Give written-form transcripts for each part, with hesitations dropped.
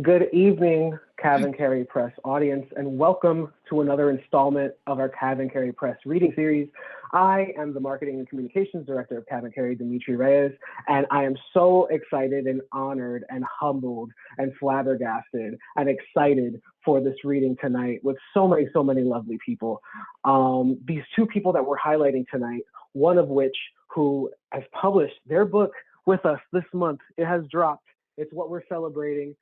Good evening, CavanKerry Press audience, and welcome to another installment of our CavanKerry Press reading series. I am the Marketing and Communications Director of CavanKerry, Dimitri Reyes, and I am so excited and honored and humbled and flabbergasted and excited for this reading tonight with so many lovely people. These two people that we're highlighting tonight, one of which who has published their book with us this month. It has dropped. It's what we're celebrating.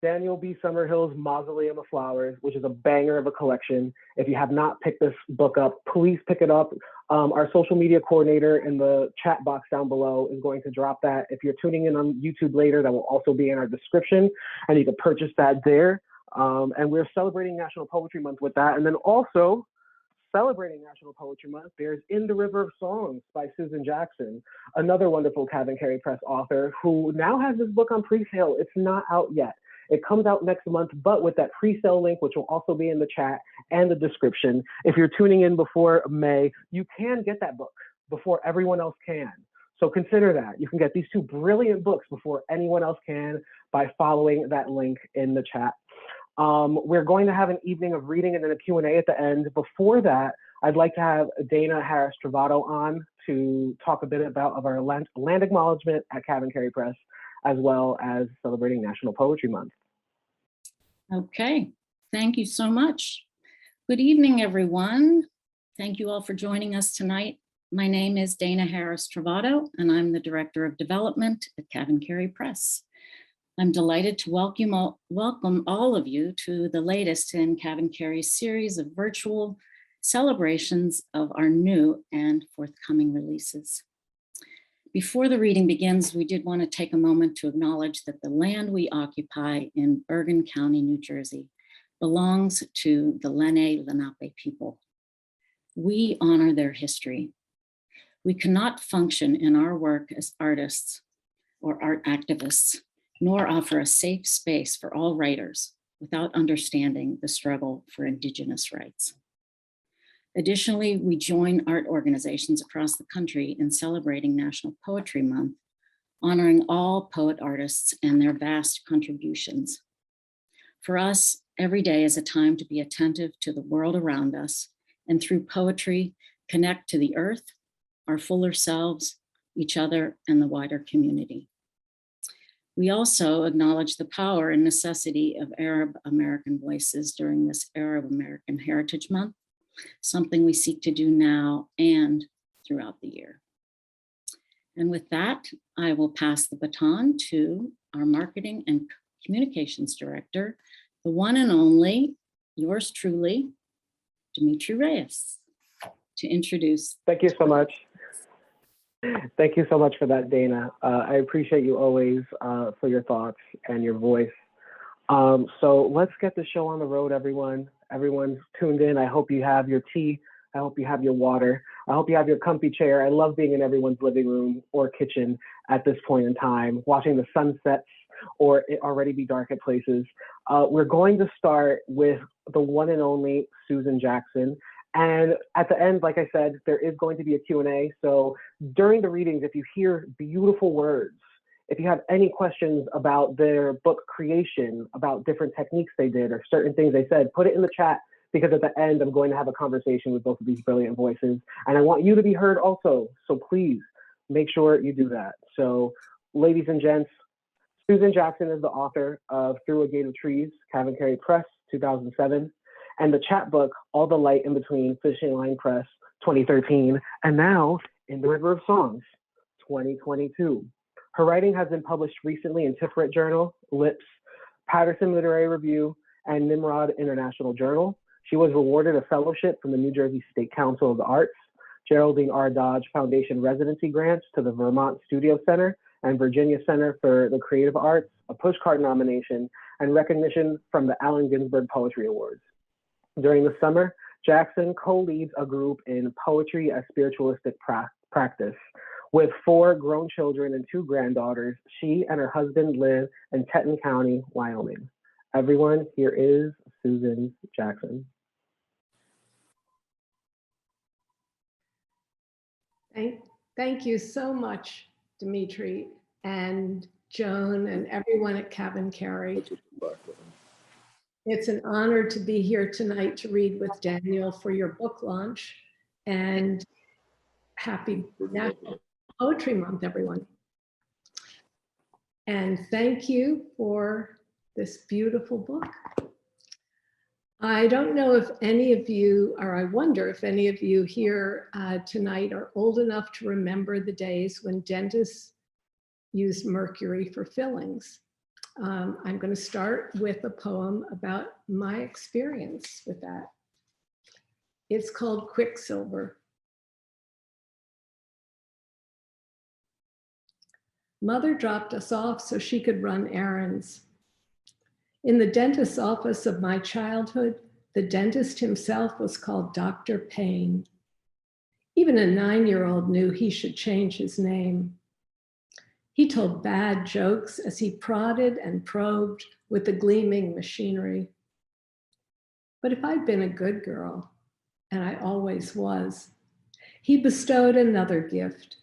Daniel B. Summerhill's Mausoleum of Flowers, which is a banger of a collection. If you have not picked this book up, please pick it up. Our social media coordinator in the chat box down below is going to drop that. If you're tuning in on YouTube later, that will also be in our description, and you can purchase that there. And we're celebrating National Poetry Month with that. And then also celebrating National Poetry Month, there's In the River of Songs by Susan Jackson, another wonderful CavanKerry Press author who now has this book on pre-sale. It's not out yet. It comes out next month, but with that pre-sale link, which will also be in the chat and the description, if you're tuning in before May, you can get that book before everyone else can. So consider that. You can get these two brilliant books before anyone else can by following that link in the chat. We're going to have an evening of reading and then a Q&A at the end. Before that, I'd like to have Dana Harris Travato on to talk a bit about our land acknowledgement at CavanKerry Press, as well as celebrating National Poetry Month. Okay, thank you so much. Good evening, everyone. Thank you all for joining us tonight. My name is Dana Harris Travato, and I'm the Director of Development at CavanKerry Press. I'm delighted to welcome all of you to the latest in CavanKerry's series of virtual celebrations of our new and forthcoming releases. Before the reading begins, we did want to take a moment to acknowledge that the land we occupy in Bergen County, New Jersey, belongs to the Lenni Lenape people. We honor their history. We cannot function in our work as artists or art activists, nor offer a safe space for all writers without understanding the struggle for Indigenous rights. Additionally, we join art organizations across the country in celebrating National Poetry Month, honoring all poet artists and their vast contributions. For us, every day is a time to be attentive to the world around us, and through poetry, connect to the earth, our fuller selves, each other, and the wider community. We also acknowledge the power and necessity of Arab American voices during this Arab American Heritage Month, something we seek to do now and throughout the year. And with that, I will pass the baton to our Marketing and Communications Director, the one and only, yours truly, Dimitri Reyes, to introduce. Thank you so much. Thank you so much for that, Dana. I appreciate you always for your thoughts and your voice. So let's get the show on the road, everyone. Everyone's tuned in. I hope you have your tea. I hope you have your water. I hope you have your comfy chair. I love being in everyone's living room or kitchen at this point in time, watching the sunsets or it already be dark at places. We're going to start with the one and only Susan Jackson. And at the end, like I said, there is going to be a Q&A. So during the readings, if you hear beautiful words, if you have any questions about their book creation, about different techniques they did or certain things they said, put it in the chat, because at the end, I'm going to have a conversation with both of these brilliant voices. And I want you to be heard also. So please make sure you do that. So ladies and gents, Susan Jackson is the author of Through a Gate of Trees, CavanKerry Press, 2007, and the chapbook, All the Light in Between, Fishing Line Press, 2013, and now In the River of Songs, 2022. Her writing has been published recently in Tiferet Journal, Lips, Patterson Literary Review, and Nimrod International Journal. She was awarded a fellowship from the New Jersey State Council of the Arts, Geraldine R. Dodge Foundation residency grants to the Vermont Studio Center and Virginia Center for the Creative Arts, a pushcart nomination, and recognition from the Allen Ginsberg Poetry Awards. During the summer, Jackson co-leads a group in Poetry as Spiritualistic Practice. With 4 grown children and 2 granddaughters, she and her husband live in Teton County, Wyoming. Everyone, here is Susan Jackson. Thank you so much, Dimitri. And Joan, and everyone at CavanKerry. It's an honor to be here tonight to read with Daniel for your book launch, and happy National Poetry Month, everyone. And thank you for this beautiful book. I don't know if any of you, or I wonder if any of you here tonight are old enough to remember the days when dentists used mercury for fillings. I'm going to start with a poem about my experience with that. It's called Quicksilver. Mother dropped us off so she could run errands. In the dentist's office of my childhood, the dentist himself was called Dr. Payne. Even a 9-year-old knew he should change his name. He told bad jokes as he prodded and probed with the gleaming machinery. But if I'd been a good girl, and I always was, he bestowed another gift,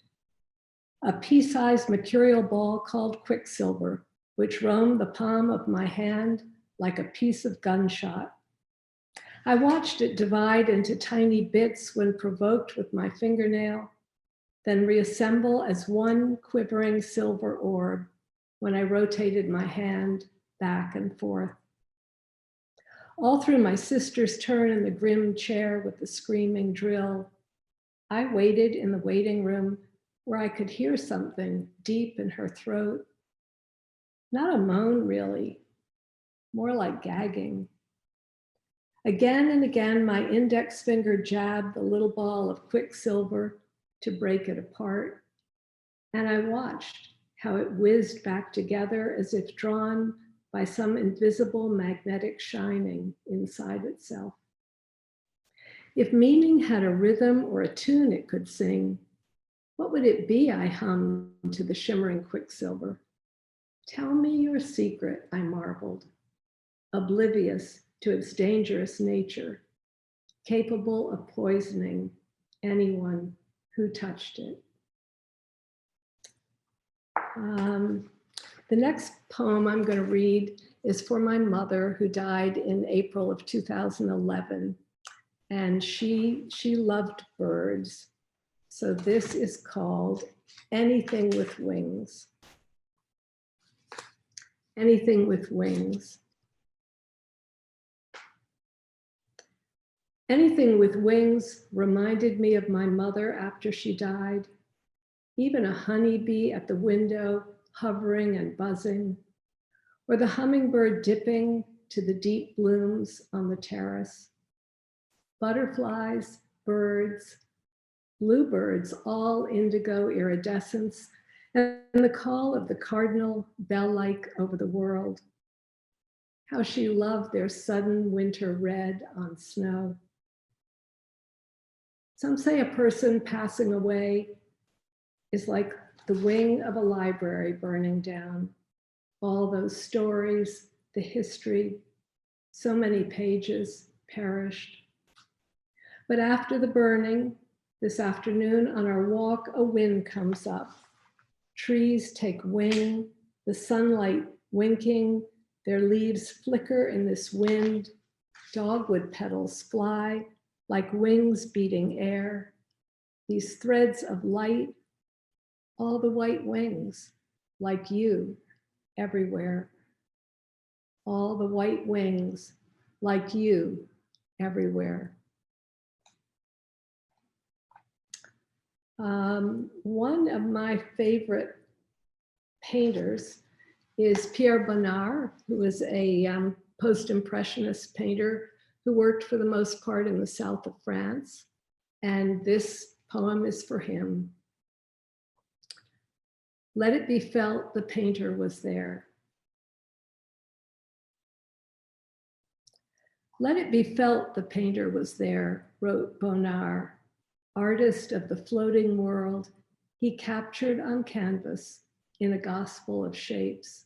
a pea-sized mercurial ball called Quicksilver, which roamed the palm of my hand like a piece of gunshot. I watched it divide into tiny bits when provoked with my fingernail, then reassemble as one quivering silver orb when I rotated my hand back and forth. All through my sister's turn in the grim chair with the screaming drill, I waited in the waiting room where I could hear something deep in her throat. Not a moan, really, more like gagging. Again and again, my index finger jabbed the little ball of quicksilver to break it apart, and I watched how it whizzed back together as if drawn by some invisible magnetic shining inside itself. If meaning had a rhythm or a tune it could sing, what would it be? I hummed to the shimmering quicksilver. Tell me your secret, I marveled, oblivious to its dangerous nature, capable of poisoning anyone who touched it. The next poem I'm going to read is for my mother, who died in April of 2011, and she loved birds. So this is called Anything with Wings. Anything with wings. Anything with wings reminded me of my mother after she died. Even a honeybee at the window hovering and buzzing, or the hummingbird dipping to the deep blooms on the terrace. Butterflies, birds, bluebirds, all indigo iridescence, and the call of the cardinal bell-like over the world. How she loved their sudden winter red on snow. Some say a person passing away is like the wing of a library burning down. All those stories, the history, so many pages perished. But after the burning, this afternoon on our walk, a wind comes up. Trees take wing, the sunlight winking, their leaves flicker in this wind. Dogwood petals fly like wings beating air. These threads of light, all the white wings, like you, everywhere. All the white wings, like you, everywhere. One of my favorite painters is Pierre Bonnard, who is a post-impressionist painter who worked for the most part in the south of France. And this poem is for him. Let it be felt the painter was there. Let it be felt the painter was there, wrote Bonnard, artist of the floating world he captured on canvas in a gospel of shapes.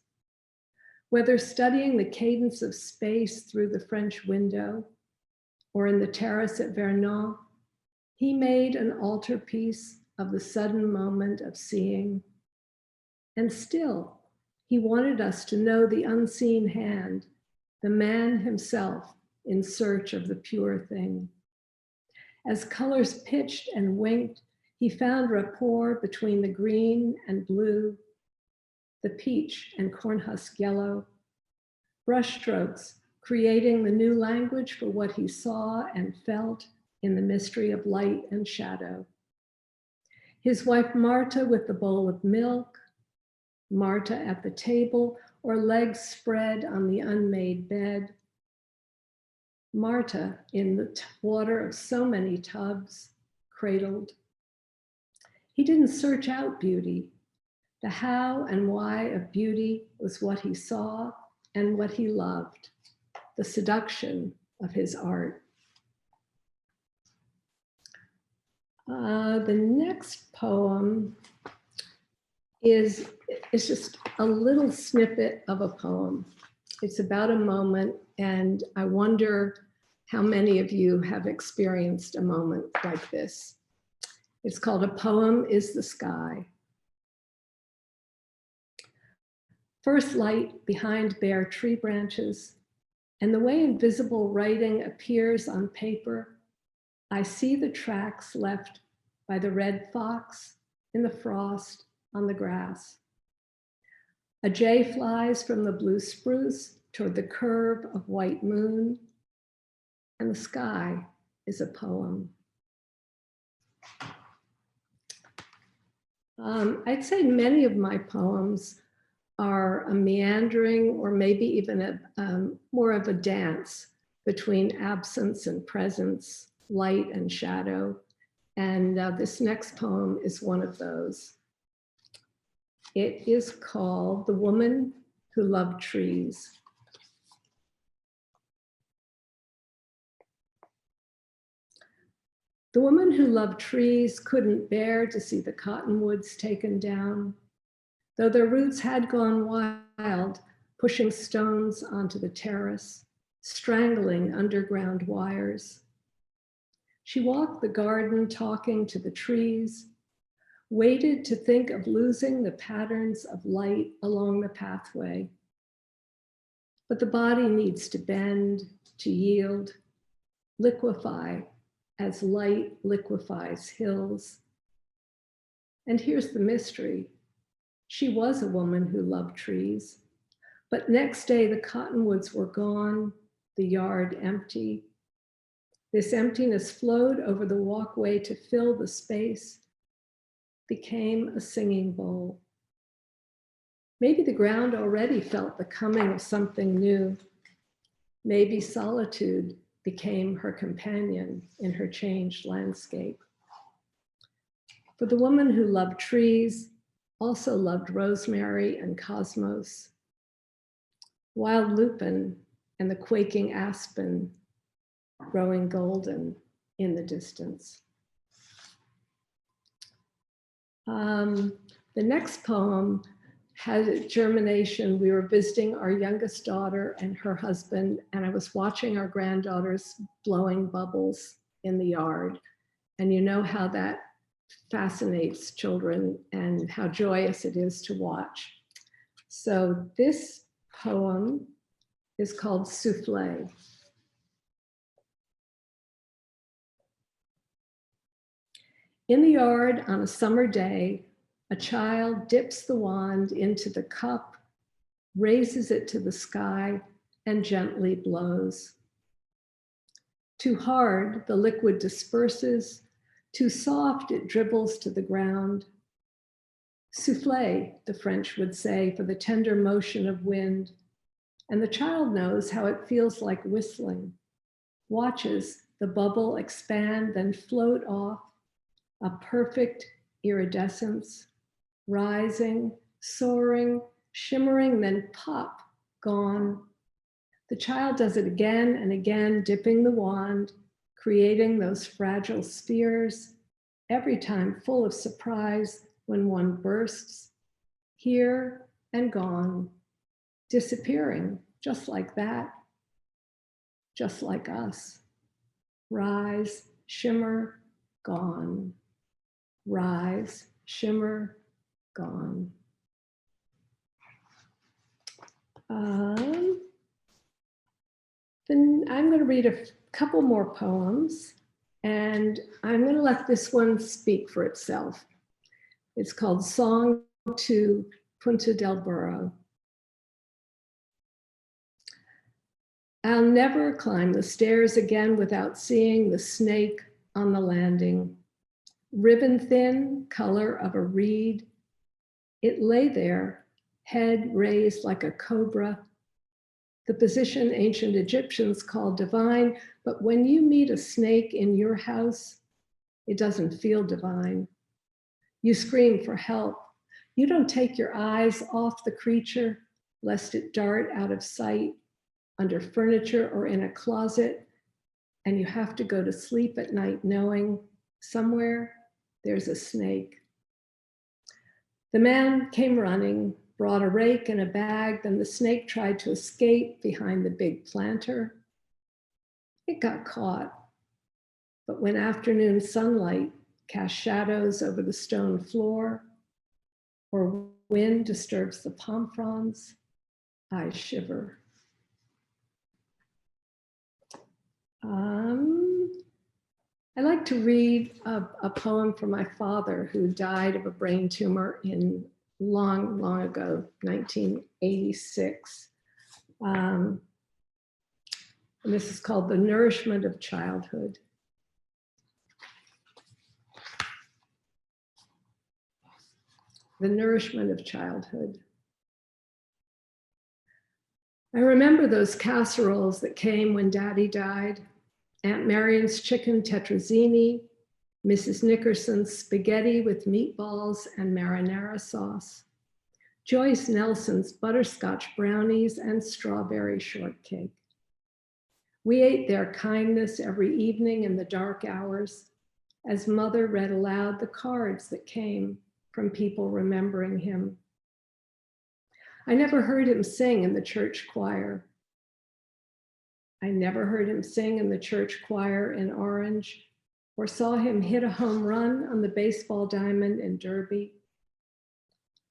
Whether studying the cadence of space through the French window or in the terrace at Vernon, he made an altarpiece of the sudden moment of seeing. And still, He wanted us to know the unseen hand, the man himself in search of the pure thing. As colors pitched and winked, he found rapport between the green and blue, the peach and cornhusk yellow, brushstrokes creating the new language for what he saw and felt in the mystery of light and shadow. His wife Marta with the bowl of milk, Marta at the table or legs spread on the unmade bed, Marta in the water of so many tubs, cradled. He didn't search out beauty. The how and why of beauty was what he saw and what he loved, the seduction of his art. The next poem is just a little snippet of a poem. It's about a moment, and I wonder how many of you have experienced a moment like this. It's called A Poem is the Sky. First light behind bare tree branches, and the way invisible writing appears on paper, I see the tracks left by the red fox in the frost on the grass. A jay flies from the blue spruce toward the curve of white moon, and the sky is a poem. I'd say many of my poems are a meandering or maybe even more of a dance between absence and presence, light and shadow. And this next poem is one of those. It is called The Woman Who Loved Trees. The woman who loved trees couldn't bear to see the cottonwoods taken down, though their roots had gone wild, pushing stones onto the terrace, strangling underground wires. She walked the garden talking to the trees, waited to think of losing the patterns of light along the pathway. But the body needs to bend, to yield, liquefy as light liquefies hills. And here's the mystery. She was a woman who loved trees, but next day the cottonwoods were gone, the yard empty. This emptiness flowed over the walkway to fill the space, became a singing bowl. Maybe the ground already felt the coming of something new. Maybe solitude became her companion in her changed landscape. For the woman who loved trees also loved rosemary and cosmos, wild lupin and the quaking aspen growing golden in the distance. The next poem had germination. We were visiting our youngest daughter and her husband, and I was watching our granddaughters blowing bubbles in the yard. And you know how that fascinates children and how joyous it is to watch. So this poem is called Soufflé. In the yard on a summer day, a child dips the wand into the cup, raises it to the sky, and gently blows. Too hard, the liquid disperses. Too soft, it dribbles to the ground. Soufflé, the French would say, for the tender motion of wind. And the child knows how it feels like whistling, watches the bubble expand, then float off, a perfect iridescence, rising, soaring, shimmering, then pop, gone. The child does it again and again, dipping the wand, creating those fragile spheres, every time full of surprise when one bursts, here and gone, disappearing just like that, just like us. Rise, shimmer, gone. Rise, shimmer, gone. Then I'm going to read a couple more poems, and I'm going to let this one speak for itself. It's called Song to Punta del Burro. I'll never climb the stairs again without seeing the snake on the landing. Ribbon thin, color of a reed. It lay there, head raised like a cobra. The position ancient Egyptians called divine, but when you meet a snake in your house, it doesn't feel divine. You scream for help. You don't take your eyes off the creature, lest it dart out of sight under furniture or in a closet, and you have to go to sleep at night knowing somewhere there's a snake. The man came running, brought a rake and a bag, then the snake tried to escape behind the big planter. It got caught, but when afternoon sunlight cast shadows over the stone floor, or wind disturbs the palm fronds, I shiver. I like to read a poem from my father, who died of a brain tumor in long ago, 1986. And this is called The Nourishment of Childhood. The Nourishment of Childhood. I remember those casseroles that came when Daddy died. Aunt Marion's chicken tetrazzini, Mrs. Nickerson's spaghetti with meatballs and marinara sauce, Joyce Nelson's butterscotch brownies and strawberry shortcake. We ate their kindness every evening in the dark hours as Mother read aloud the cards that came from people remembering him. I never heard him sing in the church choir. I never heard him sing in the church choir in Orange, or saw him hit a home run on the baseball diamond in Derby.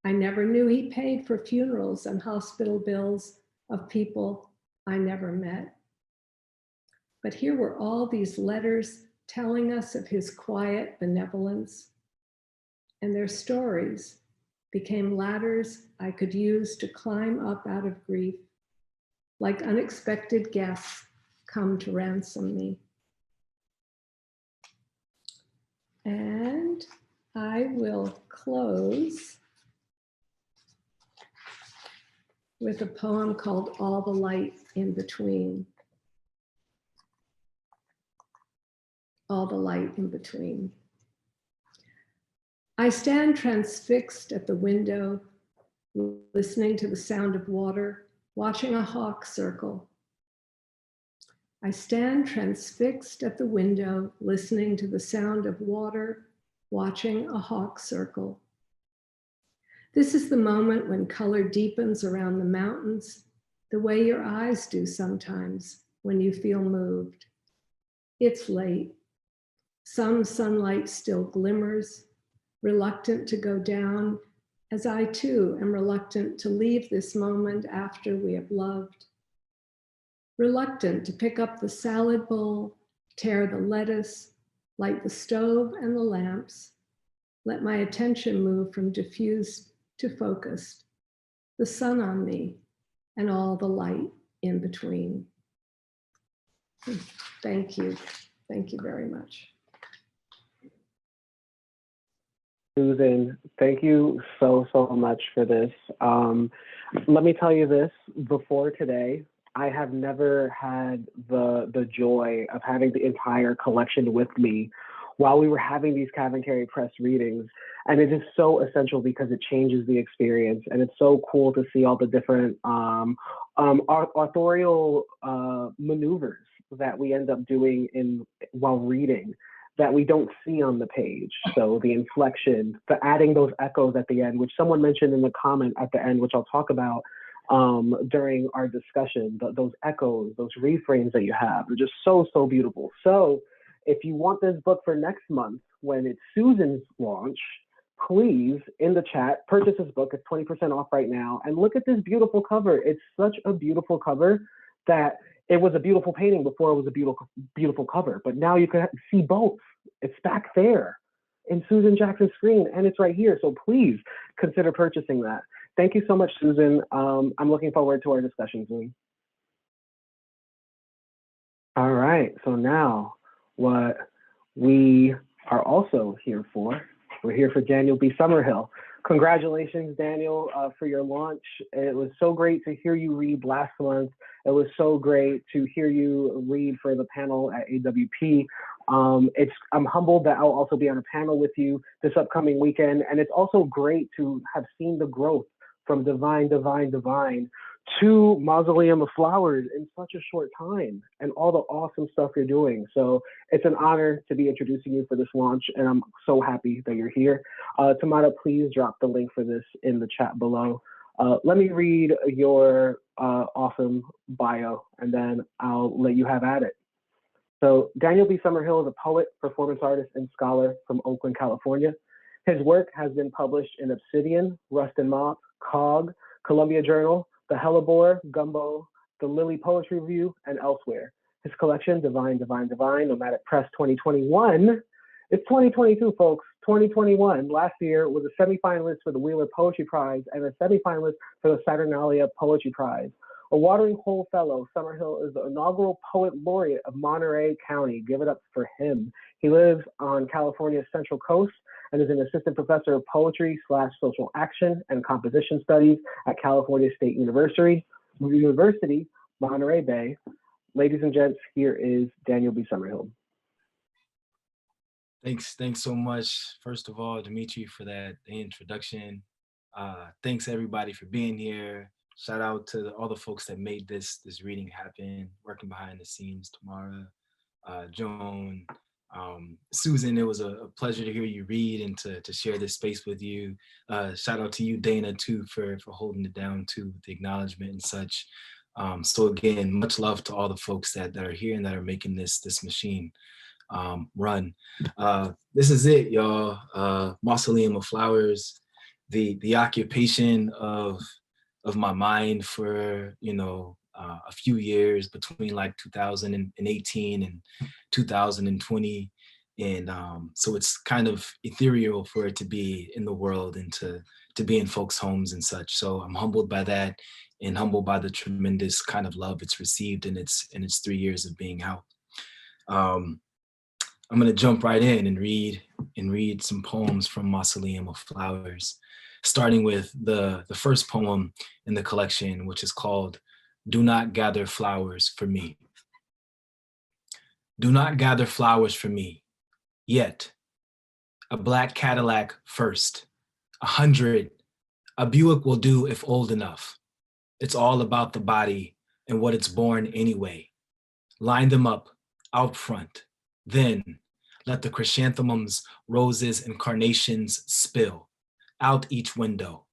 I never knew he paid for funerals and hospital bills of people I never met. But here were all these letters telling us of his quiet benevolence, and their stories became ladders I could use to climb up out of grief, like unexpected guests come to ransom me. And I will close with a poem called All the Light in Between. All the light in between. I stand transfixed at the window, listening to the sound of water, watching a hawk circle. I stand transfixed at the window, listening to the sound of water, watching a hawk circle. This is the moment when color deepens around the mountains, the way your eyes do sometimes when you feel moved. It's late. Some sunlight still glimmers, reluctant to go down, as I too am reluctant to leave this moment after we have loved. Reluctant to pick up the salad bowl, tear the lettuce, light the stove and the lamps, let my attention move from diffused to focused, the sun on me and all the light in between. Thank you. Thank you very much. Susan, thank you so much for this. Let me tell you this, before today, I have never had the joy of having the entire collection with me while we were having these CavanKerry press readings. And it is so essential because it changes the experience. And it's so cool to see all the different authorial maneuvers that we end up doing while reading that we don't see on the page. So the inflection, the adding those echoes at the end, which someone mentioned in the comment at the end, which I'll talk about during our discussion, those echoes, those refrains that you have, are just so beautiful. So if you want this book for next month, when it's Susan's launch, please, in the chat, purchase this book. It's 20% off right now. And look at this beautiful cover. It's such a beautiful cover that it was a beautiful painting before it was a beautiful, beautiful cover. But now you can see both. It's back there in Susan Jackson's screen, and it's right here. So please consider purchasing that. Thank you so much, Susan. I'm looking forward to our discussion soon. All right, so now what we are also here for, we're here for Daniel B. Summerhill. Congratulations, Daniel, for your launch. It was so great to hear you read last month. It was so great to hear you read for the panel at AWP. I'm humbled that I'll also be on a panel with you this upcoming weekend. And it's also great to have seen the growth from Divine, Divine, Divine to Mausoleum of Flowers in such a short time and all the awesome stuff you're doing. So it's an honor to be introducing you for this launch, and I'm so happy that you're here. Tamara, please drop the link for this in the chat below. Let me read your awesome bio, and then I'll let you have at it. So Daniel B. Summerhill is a poet, performance artist, and scholar from Oakland, California. His work has been published in Obsidian, Rust and Mop, COG, Columbia Journal, The Hellebore, Gumbo, The Lily Poetry Review, and elsewhere. His collection, Divine, Divine, Divine, Nomadic Press 2021. It's 2022, folks, 2021. Last year was a semifinalist for the Wheeler Poetry Prize and a semifinalist for the Saturnalia Poetry Prize. A Watering Hole Fellow, Summerhill is the inaugural Poet Laureate of Monterey County. Give it up for him. He lives on California's Central Coast and is an assistant professor of poetry / social action and composition studies at California State University, Monterey Bay. Ladies and gents, here is Daniel B. Summerhill. Thanks so much, first of all, Dimitri, for that introduction. Thanks everybody for being here. Shout out to all the folks that made this reading happen, working behind the scenes, Tamara, Joan, Susan. It was a pleasure to hear you read and to share this space with you. Shout out to you, Dana, too, for holding it down too, with the acknowledgement and such. So again, much love to all the folks that are here and that are making this machine run. This is it, y'all. Mausoleum of Flowers, the occupation of my mind for a few years between like 2018 and 2020, and so it's kind of ethereal for it to be in the world and to be in folks' homes and such. So I'm humbled by that, and humbled by the tremendous kind of love it's received in its 3 years of being out. I'm gonna jump right in and read some poems from Mausoleum of Flowers, starting with the first poem in the collection, which is called Do Not Gather Flowers for Me. Do not gather flowers for me, yet. A black Cadillac first, 100, a Buick will do if old enough. It's all about the body and what it's born anyway. Line them up out front, then let the chrysanthemums, roses, and carnations spill out each window.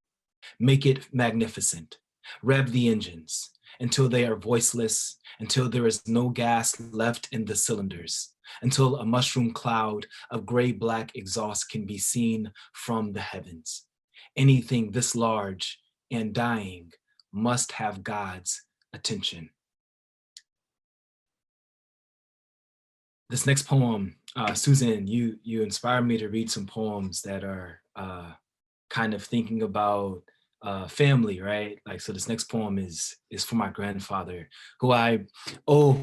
Make it magnificent. Rev the engines until they are voiceless, until there is no gas left in the cylinders, until a mushroom cloud of gray-black exhaust can be seen from the heavens. Anything this large and dying must have God's attention. This next poem, Susan, you inspired me to read some poems that are kind of thinking about family, right? Like, so this next poem is for my grandfather, who I owe,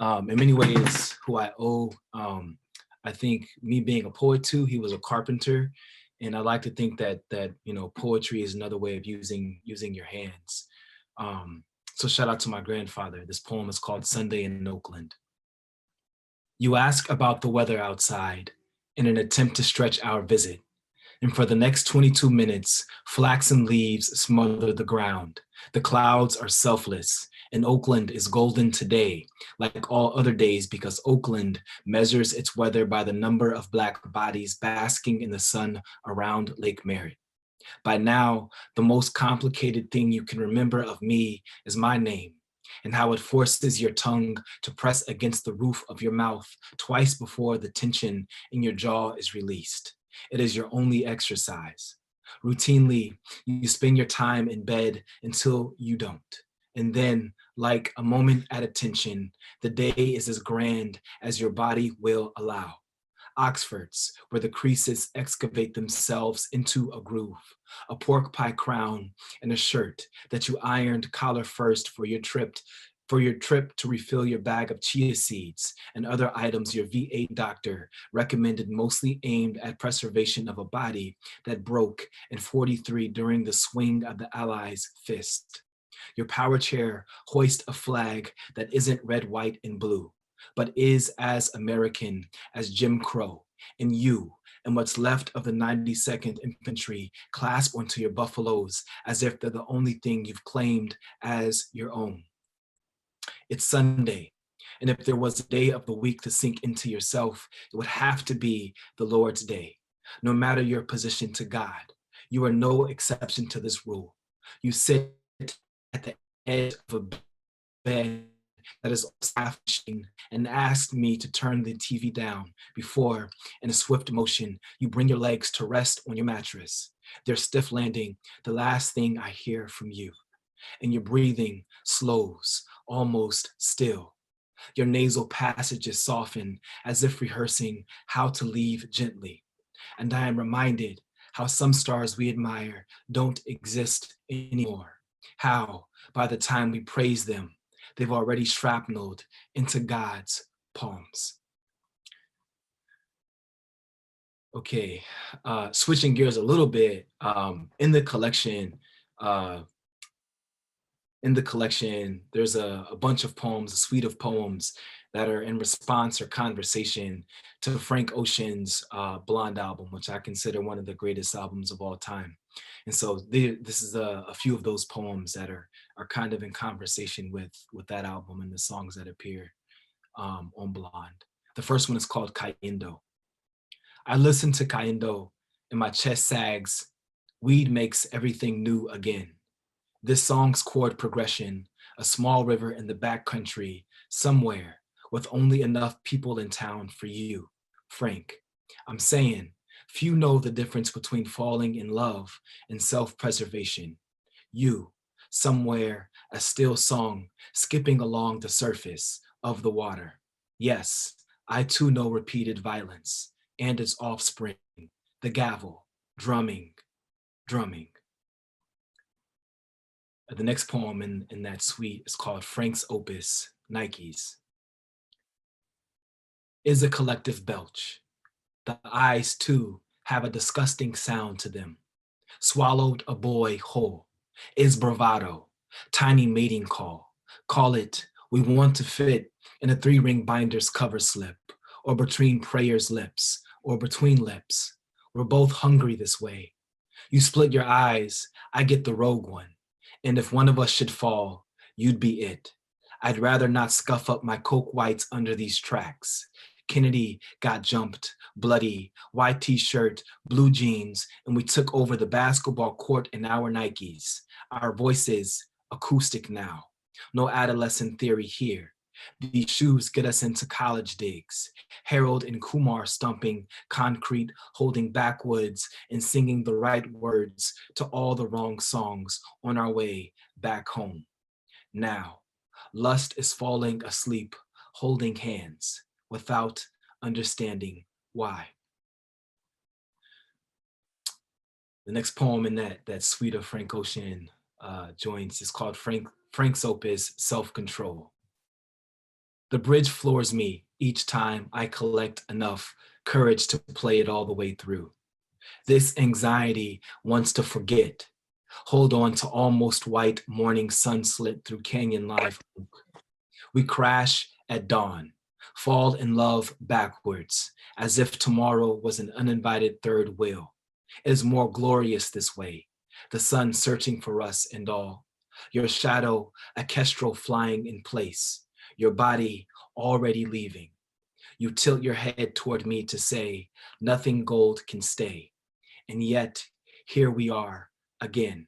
in many ways, I think me being a poet too. He was a carpenter, and I like to think that poetry is another way of using your hands. So shout out to my grandfather. This poem is called Sunday in Oakland. You ask about the weather outside in an attempt to stretch our visit. And for the next 22 minutes, flaxen leaves smother the ground. The clouds are selfless, and Oakland is golden today, like all other days, because Oakland measures its weather by the number of Black bodies basking in the sun around Lake Merritt. By now, the most complicated thing you can remember of me is my name, and how it forces your tongue to press against the roof of your mouth twice before the tension in your jaw is released. It is your only exercise. Routinely, you spend your time in bed until you don't. And then, like a moment at attention, the day is as grand as your body will allow. Oxfords, where the creases excavate themselves into a groove, a pork pie crown, and a shirt that you ironed collar first for your trip to refill your bag of chia seeds and other items your VA doctor recommended, mostly aimed at preservation of a body that broke in 43 during the swing of the Allies' fist. Your power chair hoist a flag that isn't red, white, and blue, but is as American as Jim Crow, and you and what's left of the 92nd Infantry clasp onto your buffaloes as if they're the only thing you've claimed as your own. It's Sunday, and if there was a day of the week to sink into yourself, it would have to be the Lord's Day. No matter your position to God, you are no exception to this rule. You sit at the edge of a bed that is staff machine and ask me to turn the TV down before, in a swift motion, you bring your legs to rest on your mattress. Their stiff landing, the last thing I hear from you. And your breathing slows, almost still. Your nasal passages soften as if rehearsing how to leave gently. And I am reminded how some stars we admire don't exist anymore. How, by the time we praise them, they've already shrapneled into God's palms. Okay, switching gears a little bit, in the collection, there's a bunch of poems, a suite of poems that are in response or conversation to Frank Ocean's Blonde album, which I consider one of the greatest albums of all time. And so this is a few of those poems that are kind of in conversation with that album and the songs that appear on Blonde. The first one is called Cayendo. I listen to Cayendo and my chest sags. Weed makes everything new again. This song's chord progression, a small river in the backcountry, somewhere, with only enough people in town for you, Frank. I'm saying, few know the difference between falling in love and self-preservation. You, somewhere, a still song, skipping along the surface of the water. Yes, I too know repeated violence and its offspring, the gavel, drumming, drumming. The next poem in that suite is called Frank's Opus, Nikes. Is a collective belch. The eyes too have a disgusting sound to them. Swallowed a boy whole. Is bravado, tiny mating call. Call it, we want to fit in a 3-ring binder's cover slip, or between prayer's lips, or between lips. We're both hungry this way. You split your eyes, I get the rogue one. And if one of us should fall, you'd be it. I'd rather not scuff up my Coke Whites under these tracks. Kennedy got jumped, bloody, white t-shirt, blue jeans, and we took over the basketball court in our Nikes. Our voices, acoustic now. No adolescent theory here. These shoes get us into college digs. Harold and Kumar stomping concrete, holding backwoods and singing the right words to all the wrong songs on our way back home. Now, lust is falling asleep, holding hands without understanding why. The next poem in that suite of Frank Ocean joints is called Frank's Opus, Self-Control. The bridge floors me each time I collect enough courage to play it all the way through. This anxiety wants to forget, hold on to almost white morning sun slit through canyon live oak. We crash at dawn, fall in love backwards, as if tomorrow was an uninvited third wheel. It is more glorious this way, the sun searching for us and all. Your shadow, a kestrel flying in place. Your body already leaving. You tilt your head toward me to say, nothing gold can stay. And yet, here we are again,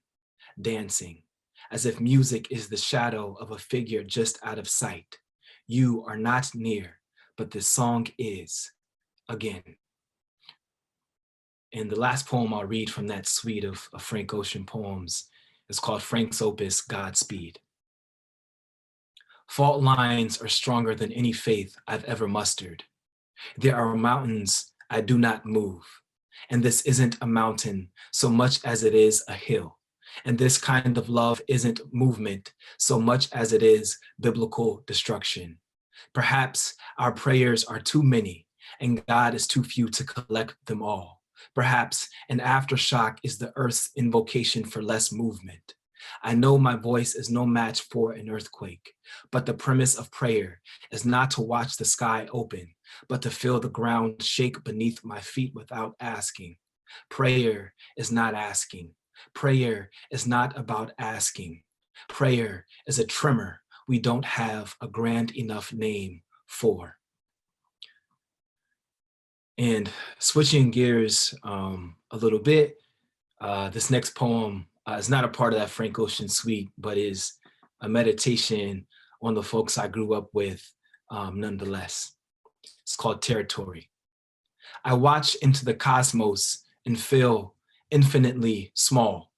dancing, as if music is the shadow of a figure just out of sight. You are not near, but this song is again. And the last poem I'll read from that suite of Frank Ocean poems is called Frank's opus, Godspeed. Fault lines are stronger than any faith I've ever mustered. There are mountains I do not move. And this isn't a mountain so much as it is a hill. And this kind of love isn't movement so much as it is biblical destruction. Perhaps our prayers are too many and God is too few to collect them all. Perhaps an aftershock is the earth's invocation for less movement. I know my voice is no match for an earthquake, but the premise of prayer is not to watch the sky open, but to feel the ground shake beneath my feet without asking. Prayer is not asking. Prayer is not about asking. Prayer is a tremor we don't have a grand enough name for. And switching gears a little bit, this next poem is not a part of that Frank Ocean suite, but is a meditation on the folks I grew up with nonetheless. It's called Territory. I watch into the cosmos and feel infinitely small.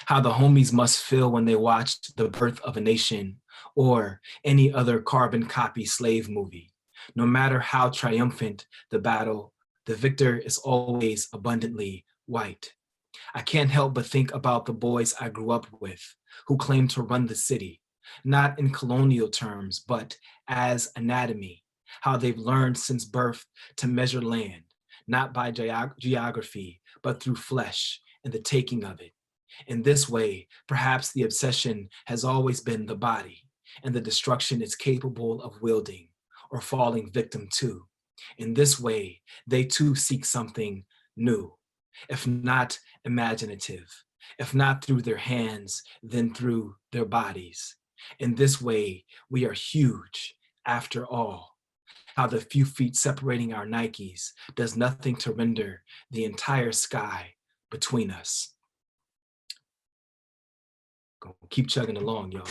How the homies must feel when they watched The Birth of a Nation or any other carbon copy slave movie. No matter how triumphant the battle, the victor is always abundantly white. I can't help but think about the boys I grew up with who claim to run the city, not in colonial terms, but as anatomy, how they've learned since birth to measure land, not by geography, but through flesh and the taking of it. In this way, perhaps the obsession has always been the body and the destruction it's capable of wielding or falling victim to. In this way, they too seek something new, if not imaginative, if not through their hands, then through their bodies. In this way, we are huge after all. How the few feet separating our Nikes does nothing to render the entire sky between us. Keep chugging along, y'all.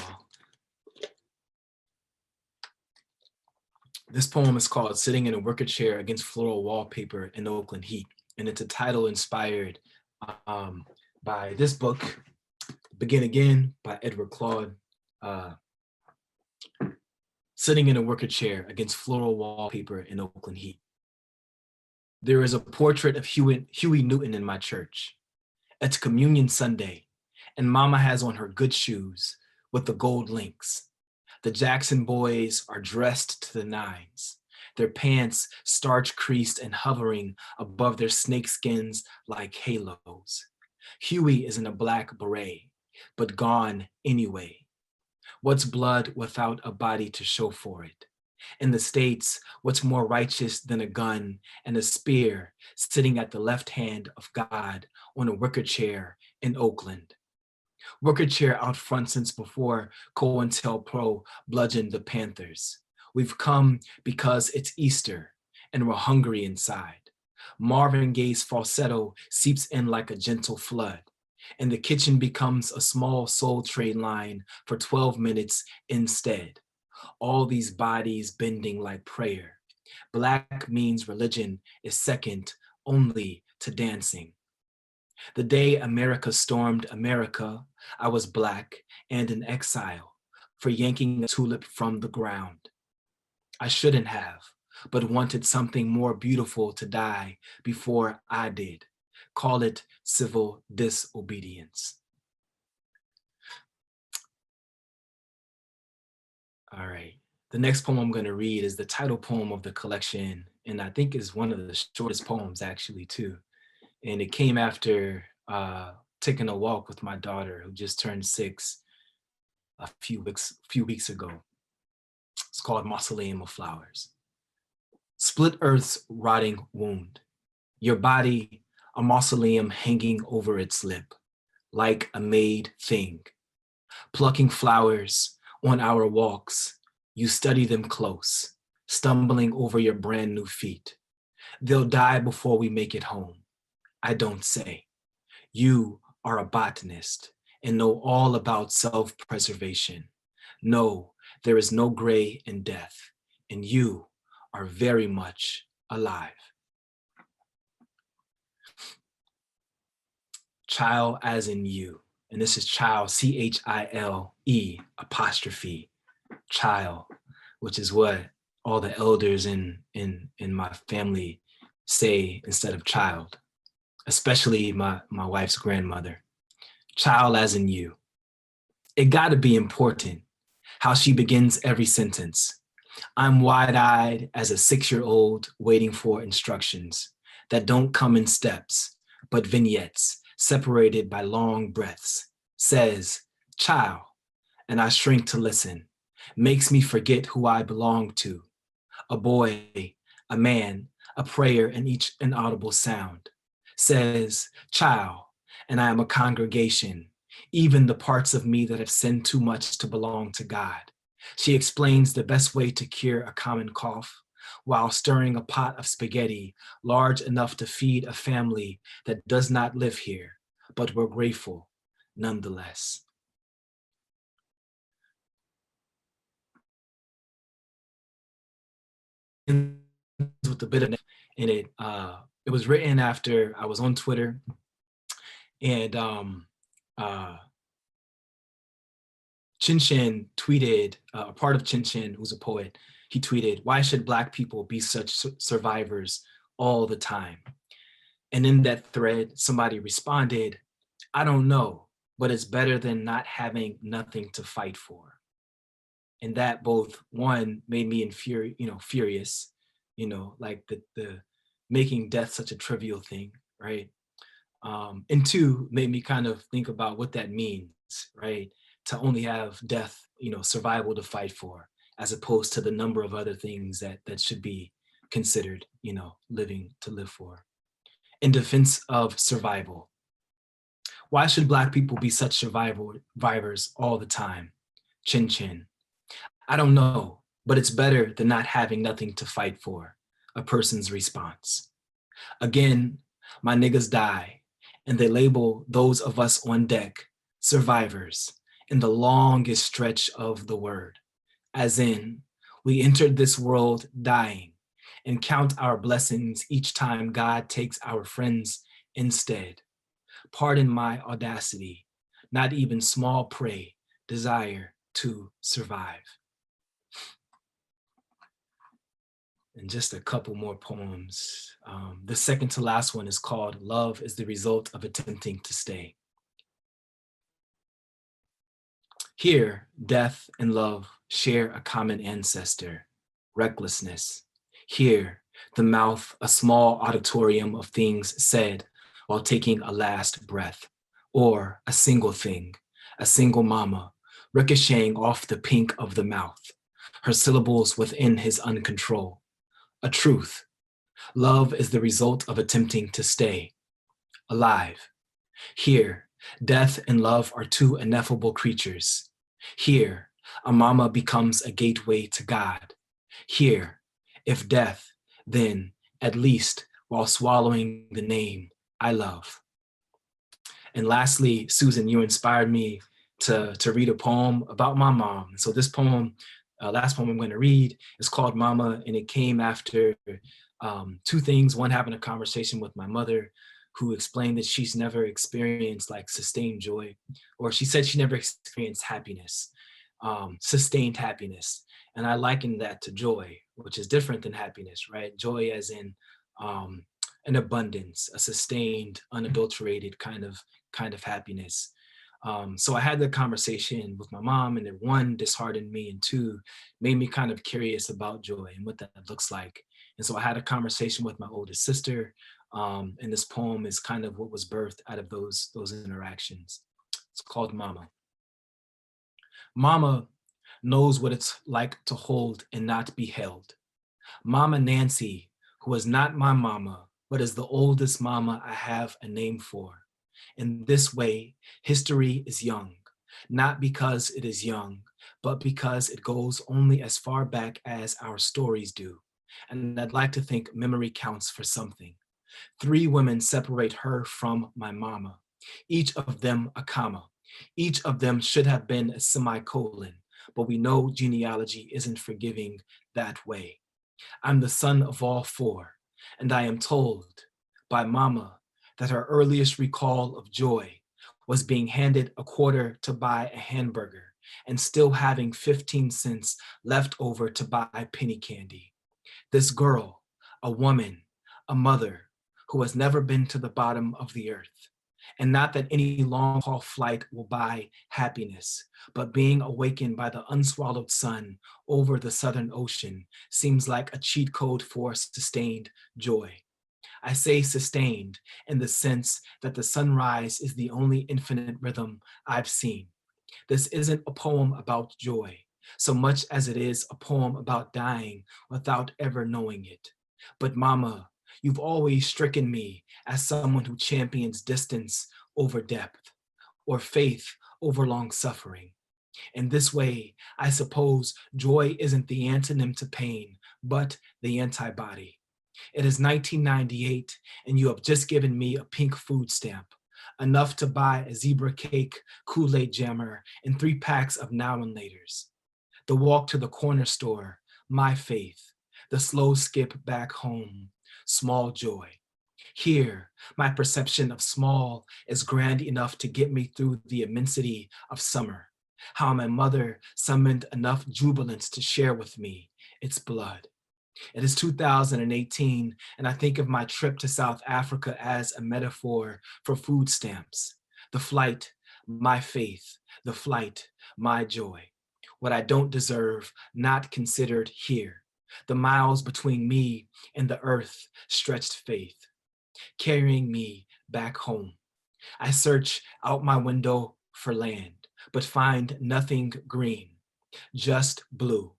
This poem is called Sitting in a Wicker Chair Against Floral Wallpaper in Oakland Heat. And it's a title inspired by this book, Begin Again by Edward Claude. Sitting in a wicker chair against floral wallpaper in Oakland Heat. There is a portrait of Huey Newton in my church. It's Communion Sunday, and Mama has on her good shoes with the gold links. The Jackson boys are dressed to the nines, their pants starch creased and hovering above their snakeskins like halos. Huey is in a black beret, but gone anyway. What's blood without a body to show for it? In the States, what's more righteous than a gun and a spear sitting at the left hand of God on a wicker chair in Oakland? Wicker chair out front since before COINTELPRO bludgeoned the Panthers. We've come because it's Easter and we're hungry inside. Marvin Gaye's falsetto seeps in like a gentle flood, and the kitchen becomes a small soul trade line for 12 minutes instead. All these bodies bending like prayer. Black means religion is second only to dancing. The day America stormed America, I was Black and in exile for yanking a tulip from the ground. I shouldn't have, but wanted something more beautiful to die before I did. Call it civil disobedience. All right, the next poem I'm going to read is the title poem of the collection, and I think is one of the shortest poems actually too. And it came after taking a walk with my daughter who just turned 6 a few weeks ago. It's called Mausoleum of Flowers. Split earth's rotting wound. Your body, a mausoleum hanging over its lip, like a made thing. Plucking flowers on our walks, you study them close, stumbling over your brand new feet. They'll die before we make it home. I don't say. You are a botanist and know all about self-preservation. No, there is no gray in death, and you are very much alive. child as in you. And this is child, C-H-I-L-E apostrophe, child, which is what all the elders in my family say instead of child, especially my wife's grandmother. Child as in you. It gotta be important how she begins every sentence. I'm wide-eyed as a 6-year-old waiting for instructions that don't come in steps, but vignettes separated by long breaths. Says, child, and I shrink to listen. Makes me forget who I belong to. A boy, a man, a prayer in each inaudible sound. Says, child, and I am a congregation, even the parts of me that have sinned too much to belong to God. She explains the best way to cure a common cough while stirring a pot of spaghetti large enough to feed a family that does not live here, but we're grateful nonetheless. With a bit of in it, it was written after I was on Twitter, and Chin Chin tweeted, a part of Chin Chin, who's a poet, he tweeted, "Why should Black people be such survivors all the time?" And in that thread, somebody responded, "I don't know, but it's better than not having nothing to fight for." And that both, one, made me furious, like the making death such a trivial thing, right? And two, made me kind of think about what that means, right? To only have death, survival to fight for, as opposed to the number of other things that should be considered, living to live for. In defense of survival. Why should Black people be such survivors all the time? Chin Chin. I don't know, but it's better than not having nothing to fight for, a person's response. Again, my niggas die, and they label those of us on deck survivors in the longest stretch of the word, as in, we entered this world dying and count our blessings each time God takes our friends instead. Pardon my audacity, not even small prey desire to survive. And just a couple more poems. The second to last one is called Love is the Result of Attempting to Stay. Here, death and love share a common ancestor, recklessness. Here, the mouth, a small auditorium of things said while taking a last breath, or a single thing, a single mama, ricocheting off the pink of the mouth, her syllables within his uncontrol. A truth. Love is the result of attempting to stay alive. Here, death and love are two ineffable creatures. Here, a mama becomes a gateway to God. Here, if death, then at least while swallowing the name I love. And lastly, Susan, you inspired me to read a poem about my mom. So this poem, last poem I'm going to read is called Mama, and it came after two things. One, having a conversation with my mother, who explained that she's never experienced like sustained joy, or she said she never experienced happiness, sustained happiness. And I likened that to joy, which is different than happiness, right? Joy as in an abundance, a sustained, unadulterated kind of happiness. So I had the conversation with my mom, and it, one, disheartened me, and two, made me kind of curious about joy and what that looks like. And so I had a conversation with my oldest sister, and this poem is kind of what was birthed out of those interactions. It's called Mama. Mama knows what it's like to hold and not be held. Mama Nancy, who is not my mama, but is the oldest mama I have a name for. In this way, history is young, not because it is young, but because it goes only as far back as our stories do. And I'd like to think memory counts for something. 3 women separate her from my mama, each of them a comma. Each of them should have been a semicolon, but we know genealogy isn't forgiving that way. I'm the son of all 4, and I am told by mama that her earliest recall of joy was being handed a quarter to buy a hamburger and still having 15 cents left over to buy penny candy. This girl, a woman, a mother, who has never been to the bottom of the earth. And not that any long-haul flight will buy happiness, but being awakened by the unswallowed sun over the Southern Ocean seems like a cheat code for sustained joy. I say sustained in the sense that the sunrise is the only infinite rhythm I've seen. This isn't a poem about joy, so much as it is a poem about dying without ever knowing it. But Mama, you've always stricken me as someone who champions distance over depth, or faith over long suffering. In this way, I suppose joy isn't the antonym to pain, but the antibody. It is 1998, and you have just given me a pink food stamp, enough to buy a zebra cake, Kool-Aid jammer, and 3 packs of Now and Laters. The walk to the corner store, my faith. The slow skip back home, small joy. Here, my perception of small is grand enough to get me through the immensity of summer. How my mother summoned enough jubilance to share with me its blood. It is 2018, and I think of my trip to South Africa as a metaphor for food stamps. The flight, my faith. The flight, my joy. What I don't deserve, not considered here. The miles between me and the earth, stretched faith, carrying me back home. I search out my window for land, but find nothing green, just blue.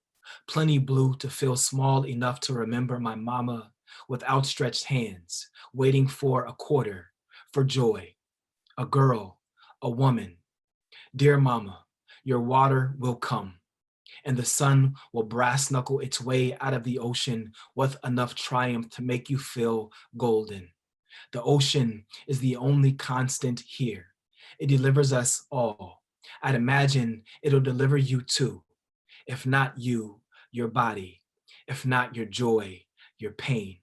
Plenty blue to feel small enough to remember my mama with outstretched hands, waiting for a quarter, for joy. A girl, a woman. Dear mama, your water will come, and the sun will brass knuckle its way out of the ocean with enough triumph to make you feel golden. The ocean is the only constant here. It delivers us all. I'd imagine it'll deliver you too. If not you, your body. If not your joy, your pain.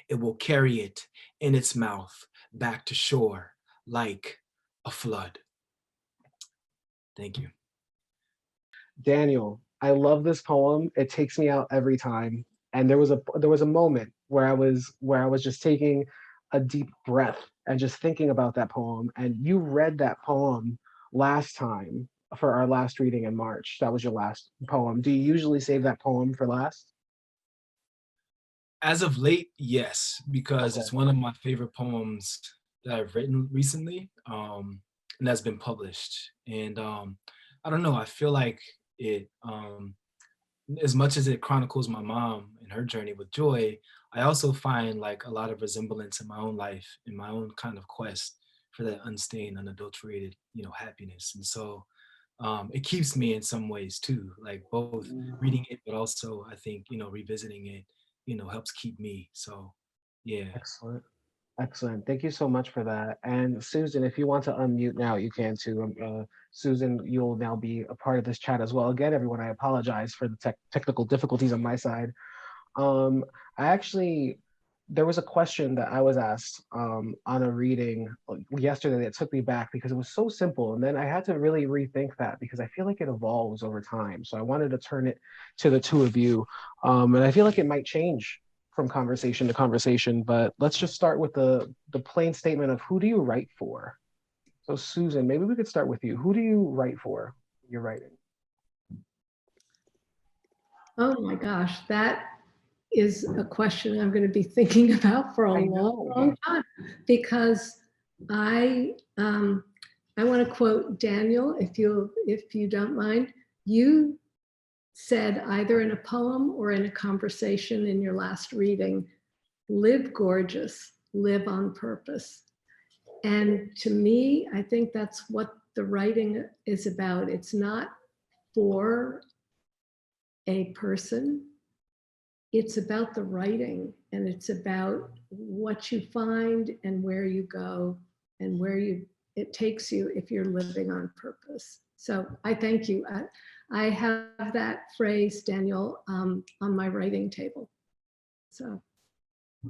It will carry it in its mouth back to shore like a flood. Thank you. Daniel, I love this poem. It takes me out every time. And there was a moment where I was just taking a deep breath and just thinking about that poem. And you read that poem last time for our last reading in March. That was your last poem. Do you usually save that poem for last? As of late, yes, because Okay. it's one of my favorite poems that I've written recently, and that's been published. And I don't know, I feel like it, as much as it chronicles my mom and her journey with joy, I also find like a lot of resemblance in my own life, in my own kind of quest for that unstained, unadulterated, happiness. And so it keeps me in some ways too, like both reading it, but also I think, revisiting it, helps keep me. So yeah. Excellent. Excellent. Thank you so much for that. And Susan, if you want to unmute now, you can too. Susan, you'll now be a part of this chat as well. Again, everyone, I apologize for the technical difficulties on my side. I actually, there was a question that I was asked on a reading yesterday that took me back because it was so simple. And then I had to really rethink that because I feel like it evolves over time. So I wanted to turn it to the two of you. And I feel like it might change from conversation to conversation, but let's just start with the plain statement of who do you write for? So Susan, maybe we could start with you. Who do you write for? You're writing. Oh my gosh, that is a question I'm going to be thinking about for a long time, because I want to quote Daniel, if you don't mind. You said either in a poem or in a conversation in your last reading, live gorgeous, live on purpose. And to me, I think that's what the writing is about. It's not for a person. It's about the writing, and it's about what you find and where you go and where it takes you if you're living on purpose. So I thank you. I have that phrase, Daniel, on my writing table. So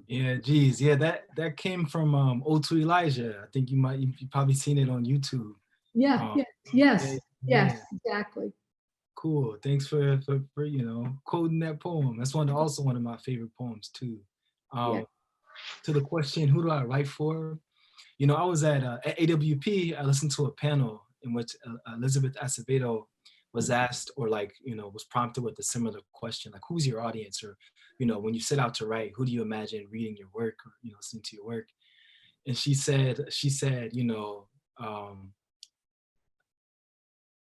Yeah, geez, yeah, that came from O2 Elijah. I think you probably seen it on YouTube. Yeah, Um, yeah, yeah, yes, yeah, yes, exactly. cool. Thanks for quoting that poem. That's also one of my favorite poems too. Yeah. To the question, who do I write for? I was at AWP. I listened to a panel in which Elizabeth Acevedo was asked, or was prompted with a similar question, like, who's your audience? Or, when you set out to write, who do you imagine reading your work or, listening to your work? And she said,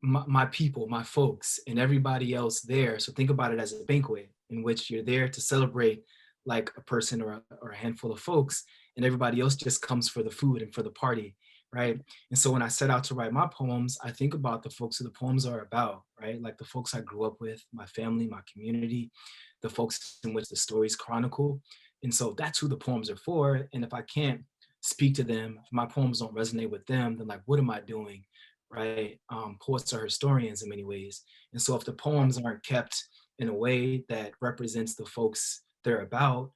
my people, my folks, and everybody else there. So think about it as a banquet in which you're there to celebrate like a person or a handful of folks, and everybody else just comes for the food and for the party, right? And so when I set out to write my poems, I think about the folks who the poems are about, right? Like the folks I grew up with, my family, my community, the folks in which the stories chronicle. And so that's who the poems are for. And if I can't speak to them, if my poems don't resonate with them, then like, what am I doing? Right? Poets are historians in many ways. And so if the poems aren't kept in a way that represents the folks they're about,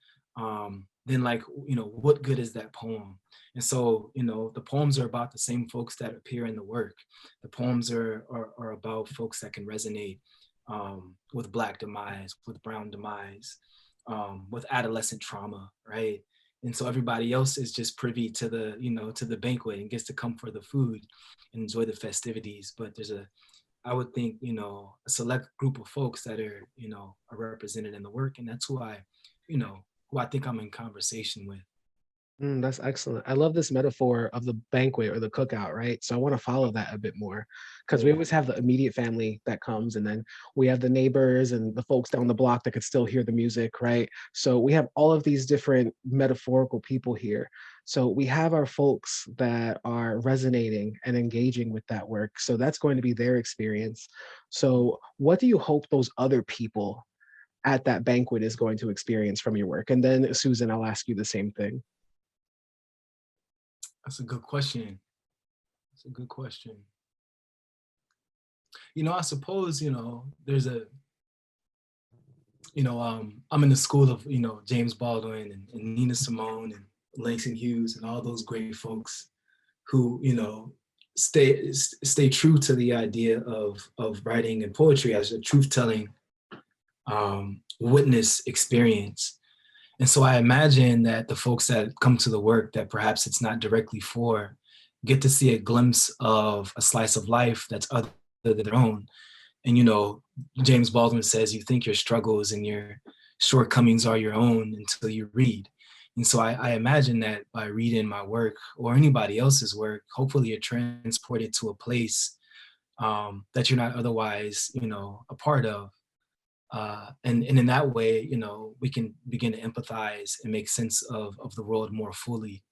then like, what good is that poem? And so, the poems are about the same folks that appear in the work. The poems are about folks that can resonate with Black demise, with brown demise, with adolescent trauma, right? And so everybody else is just privy to the banquet and gets to come for the food and enjoy the festivities. But I would think, a select group of folks that are represented in the work. And that's who I think I'm in conversation with. That's excellent. I love this metaphor of the banquet or the cookout, right? So I want to follow that a bit more because we always have the immediate family that comes, and then we have the neighbors and the folks down the block that could still hear the music, right? So we have all of these different metaphorical people here. So we have our folks that are resonating and engaging with that work. So that's going to be their experience. So what do you hope those other people at that banquet is going to experience from your work? And then Susan, I'll ask you the same thing. That's a good question. That's a good question. I suppose, there's I'm in the school of, James Baldwin and Nina Simone and Langston Hughes and all those great folks who, stay true to the idea of writing and poetry as a truth-telling witness experience. And so I imagine that the folks that come to the work that perhaps it's not directly for get to see a glimpse of a slice of life that's other than their own. And, James Baldwin says, you think your struggles and your shortcomings are your own until you read. And so I imagine that by reading my work or anybody else's work, hopefully you're transported to a place that you're not otherwise, a part of. And in that way, we can begin to empathize and make sense of the world more fully.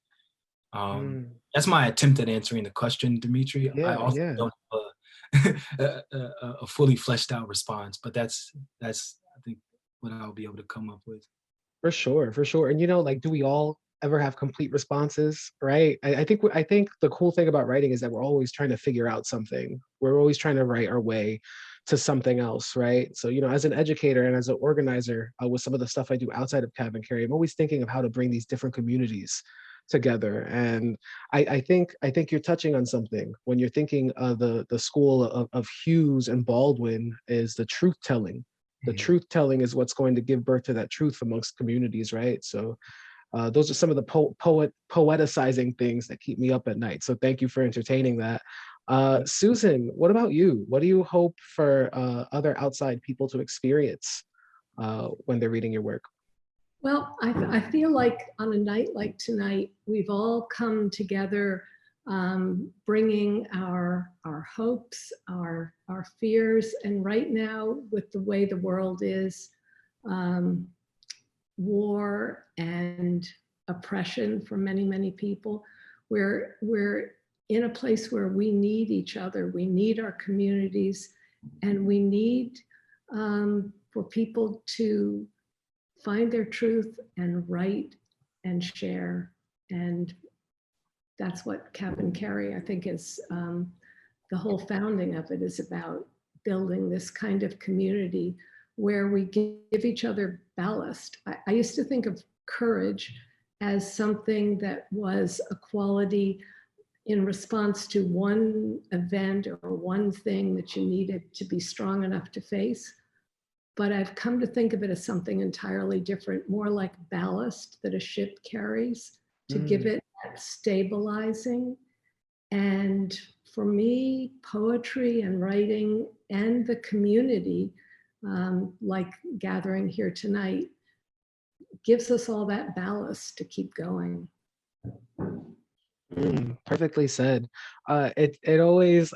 That's my attempt at answering the question, Dimitri. I Yeah, also yeah. don't have a fully fleshed out response, but that's I think what I'll be able to come up with. For sure, for sure. And like, do we all ever have complete responses, right? I think the cool thing about writing is that we're always trying to figure out something. We're always trying to write our way to something else, right? So, as an educator and as an organizer with some of the stuff I do outside of CavanKerry, I'm always thinking of how to bring these different communities together. And I think you're touching on something when you're thinking the school of Hughes and Baldwin is the truth telling. The truth telling is what's going to give birth to that truth amongst communities, right? So those are some of the poeticizing things that keep me up at night. So thank you for entertaining that. Susan, what about you? What do you hope for other outside people to experience when they're reading your work? Well, I feel like on a night like tonight, we've all come together, bringing our hopes, our fears, and right now, with the way the world is, war and oppression for many, many people, we're in a place where we need each other. We need our communities, and we need for people to find their truth and write and share. And that's what CavanKerry, I think, is the whole founding of it is about, building this kind of community where we give each other ballast. I used to think of courage as something that was a quality in response to one event or one thing that you needed to be strong enough to face. But I've come to think of it as something entirely different, more like ballast that a ship carries to give it that stabilizing. And for me, poetry and writing and the community, like gathering here tonight, gives us all that ballast to keep going. Perfectly said. It always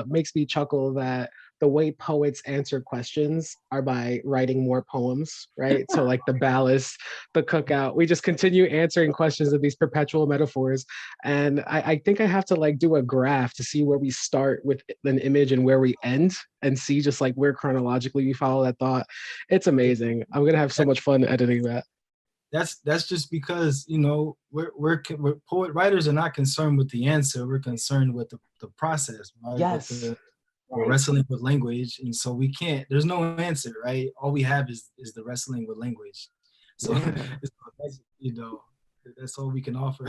makes me chuckle that the way poets answer questions are by writing more poems, right? So like the ballast, the cookout, we just continue answering questions of these perpetual metaphors. And I think I have to like do a graph to see where we start with an image and where we end, and see just like where chronologically we follow that thought. It's amazing. I'm gonna have so much fun editing that. That's just because, you know, we're poet writers are not concerned with the answer. We're concerned with the process, right? Yes. We're wrestling with language, and so we can't. There's no answer, right? All we have is the wrestling with language. So, Yeah. that's, you know, that's all we can offer.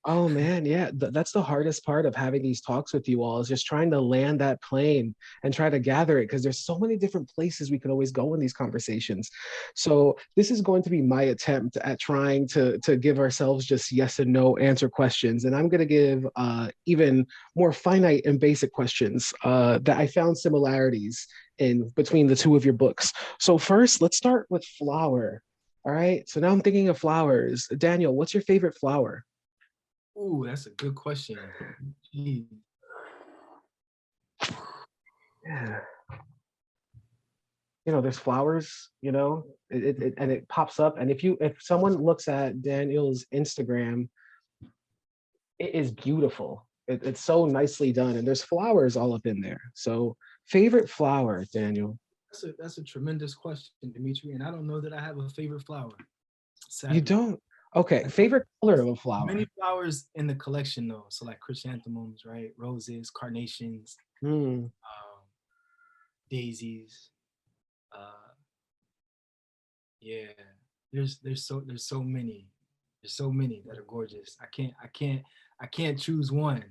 Oh man, yeah, that's the hardest part of having these talks with you all, is just trying to land that plane and try to gather it, because there's so many different places we could always go in these conversations. So this is going to be my attempt at trying to give ourselves just yes and no answer questions, and I'm going to give even more finite and basic questions that I found similarities in between the two of your books. So first, let's start with flower. All right, so now I'm thinking of flowers. Daniel, what's your favorite flower? Ooh, that's a good question. Gee. Yeah. You know, there's flowers, you know, and it pops up. And if someone looks at Daniel's Instagram, it is beautiful. It's so nicely done, and there's flowers all up in there. So favorite flower, Daniel? That's a tremendous question, Dimitri, and I don't know that I have a favorite flower. You Sadly. don't? Okay, favorite color of a flower? Many flowers in the collection though, so like chrysanthemums, right? Roses, carnations, Hmm. daisies. Uh, yeah, there's so many. There's so many that are gorgeous. I can't choose one.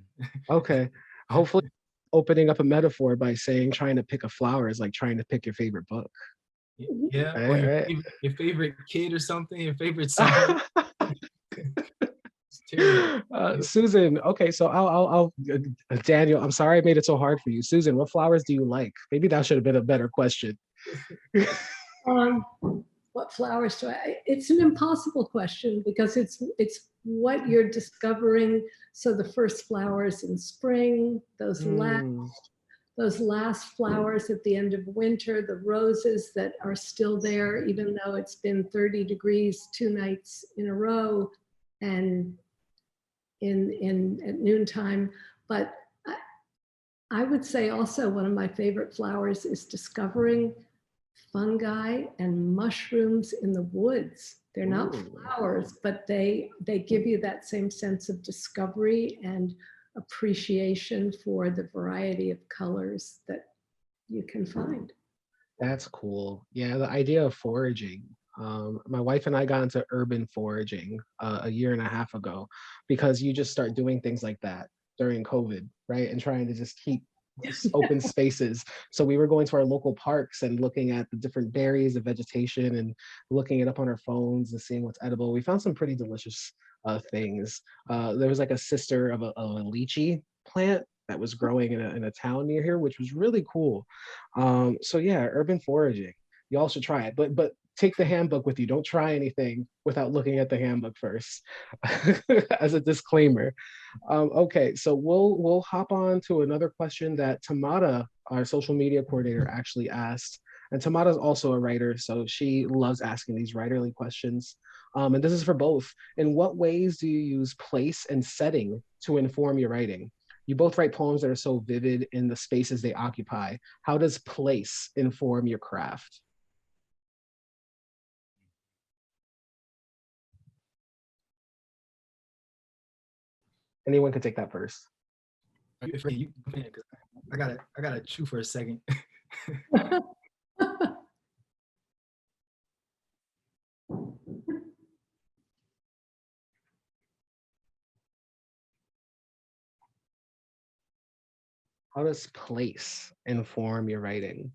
Okay. Hopefully, opening up a metaphor by saying trying to pick a flower is like trying to pick your favorite book. Yeah, or Right, your favorite kid or something, your favorite song. right. It's terrible. Susan, okay, so Daniel, I'm sorry I made it so hard for you. Susan, what flowers do you like? Maybe that should have been a better question. Um, what flowers do I? It's an impossible question because it's what you're discovering. So the first flowers in spring, Mm, those last flowers at the end of winter, the roses that are still there, even though it's been 30 degrees 2 nights in a row, and in at noontime. But I would say also one of my favorite flowers is discovering fungi and mushrooms in the woods. They're not flowers, but they give you that same sense of discovery and appreciation for the variety of colors that you can find. that's cool. Yeah, the idea of foraging. My wife and I got into urban foraging a year and a half ago, because you just start doing things like that during COVID, right? And trying to just keep open spaces. So we were going to our local parks and looking at the different berries, the vegetation, and looking it up on our phones and seeing what's edible. We found some pretty delicious things. There was like a sister of a lychee plant that was growing in a town near here, which was really cool. So yeah, urban foraging. Y'all should try it, but take the handbook with you. Don't try anything without looking at the handbook first, as a disclaimer. Okay, so we'll hop on to another question that Tamara, our social media coordinator, actually asked. And Tamara's also a writer, so she loves asking these writerly questions. And this is for both. In what ways do you use place and setting to inform your writing? You both write poems that are so vivid in the spaces they occupy. How does place inform your craft? Anyone can take that first. You can, 'cause I gotta chew for a second. How does place inform your writing?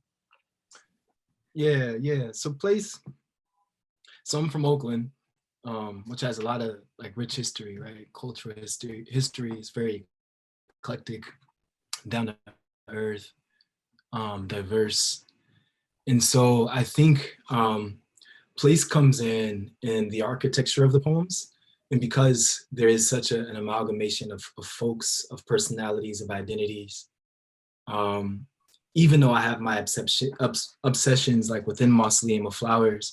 Yeah. So place. So I'm from Oakland, which has a lot of like rich history, right? Cultural history. History is very eclectic, down to earth, diverse. And so I think place comes in the architecture of the poems. And because there is such an amalgamation of folks, of personalities, of identities, um, even though I have my obsessions like within Mausoleum of Flowers,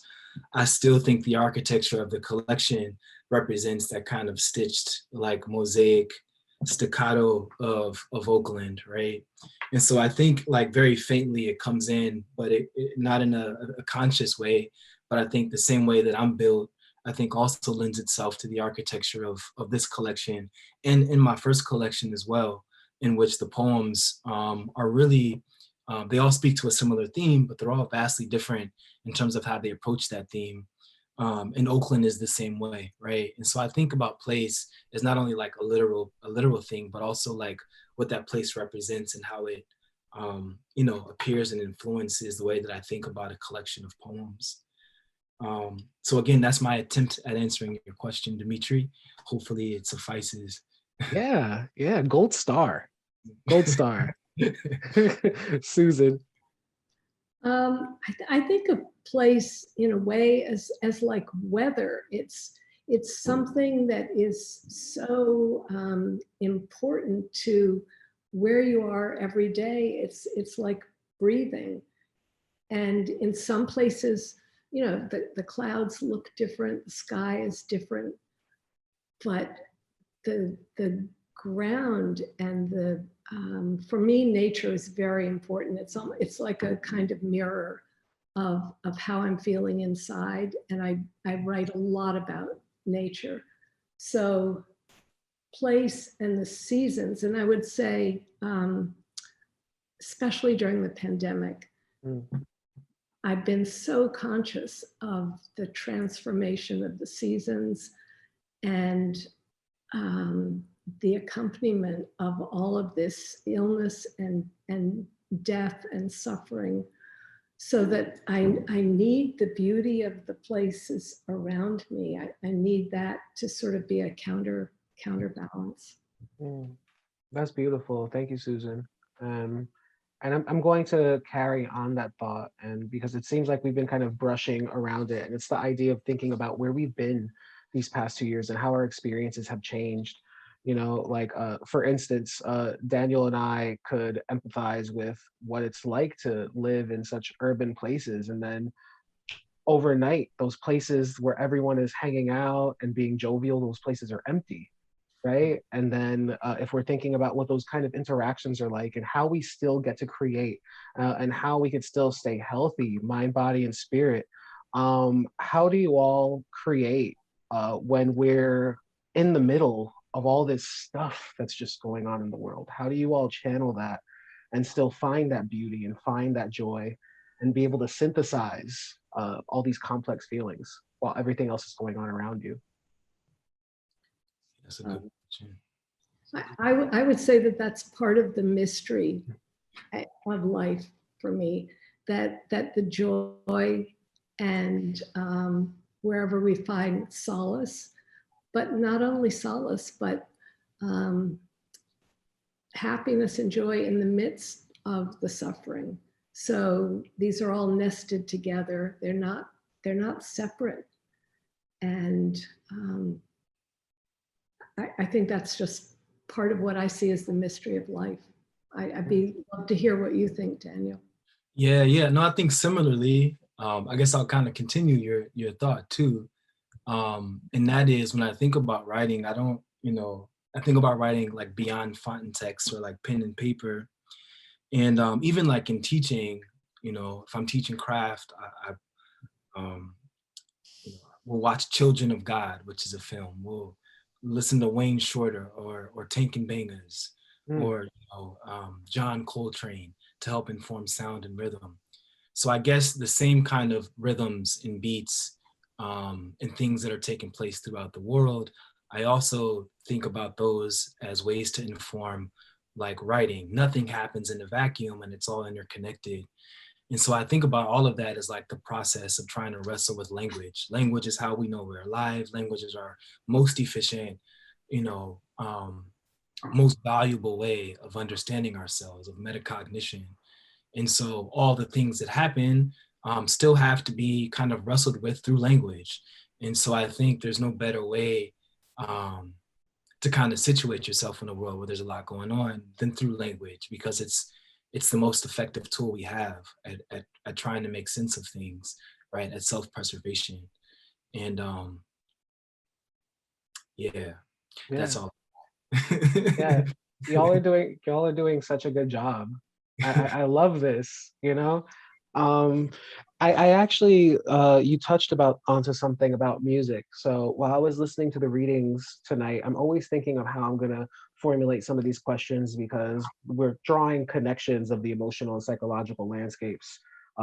I still think the architecture of the collection represents that kind of stitched like mosaic staccato of Oakland, right? And so I think like very faintly it comes in, but it not in a conscious way, but I think the same way that I'm built, I think also lends itself to the architecture of this collection and in my first collection as well, in which the poems are really, they all speak to a similar theme, but they're all vastly different in terms of how they approach that theme. And Oakland is the same way, right? And so I think about place as not only like a literal thing, but also like what that place represents and how it, appears and influences the way that I think about a collection of poems. So again, that's my attempt at answering your question, Dimitri. Hopefully it suffices. Yeah, yeah, gold star. Gold star. Susan. I think of place in a way as like weather. It's something that is so important to where you are every day. It's like breathing. And in some places, the clouds look different, the sky is different, but the ground and the for me, nature is very important. It's like a kind of mirror of how I'm feeling inside, and I write a lot about nature. So place and the seasons, and I would say, especially during the pandemic, Mm. I've been so conscious of the transformation of the seasons and the accompaniment of all of this illness and death and suffering, so that I need the beauty of the places around me. I need that to sort of be a counterbalance. Mm. That's beautiful. Thank you, Susan. And I'm going to carry on that thought, and because it seems like we've been kind of brushing around it, and it's the idea of thinking about where we've been these past 2 years and how our experiences have changed. Like for instance, Daniel and I could empathize with what it's like to live in such urban places, and then overnight, those places where everyone is hanging out and being jovial, those places are empty, right? And then if we're thinking about what those kind of interactions are like and how we still get to create and how we could still stay healthy, mind, body, and spirit, how do you all create when we're in the middle of all this stuff that's just going on in the world? How do you all channel that and still find that beauty and find that joy and be able to synthesize all these complex feelings while everything else is going on around you? That's a good question. I would say that that's part of the mystery of life for me, that the joy and wherever we find solace, but not only solace, but happiness and joy in the midst of the suffering. So these are all nested together. They're not separate. And I think that's just part of what I see as the mystery of life. I'd love to hear what you think, Daniel. Yeah. No, I think similarly. I guess I'll kind of continue your thought too. And that is when I think about writing, I don't, I think about writing like beyond font and text or like pen and paper. And even like in teaching, if I'm teaching craft, um, we'll watch Children of God, which is a film. We'll listen to Wayne Shorter or Tank and Bangers or John Coltrane to help inform sound and rhythm. So I guess the same kind of rhythms and beats and things that are taking place throughout the world, I also think about those as ways to inform like writing. Nothing happens in a vacuum, and it's all interconnected. And so I think about all of that as like the process of trying to wrestle with language. Language is how we know we're alive. Language is our most efficient, you know, most valuable way of understanding ourselves, of metacognition. And so all the things that happen still have to be kind of wrestled with through language. And so I think there's no better way to kind of situate yourself in a world where there's a lot going on than through language, because it's the most effective tool we have at trying to make sense of things, right? At self-preservation. And yeah, that's Yeah. all. Yeah. Y'all are doing such a good job. I love this, you know? Um, I actually you touched about onto something about music. So while I was listening to the readings tonight, I'm always thinking of how I'm gonna formulate some of these questions because we're drawing connections of the emotional and psychological landscapes.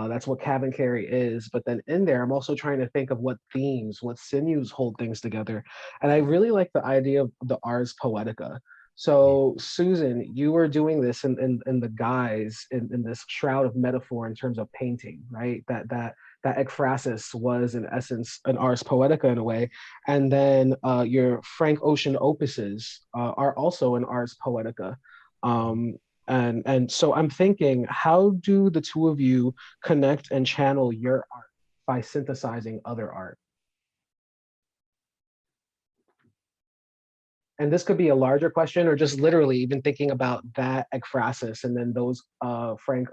That's what CavanKerry is. But then in there, I'm also trying to think of what themes, what sinews hold things together. And I really like the idea of the ars poetica. So Susan, you were doing this in the guise in this shroud of metaphor in terms of painting, right? That ekphrasis was in essence an ars poetica in a way, and then your Frank Ocean opuses are also an ars poetica. Um, and so I'm thinking, how do the two of you connect and channel your art by synthesizing other art? And this could be a larger question or just literally even thinking about that ekphrasis and then those the Frank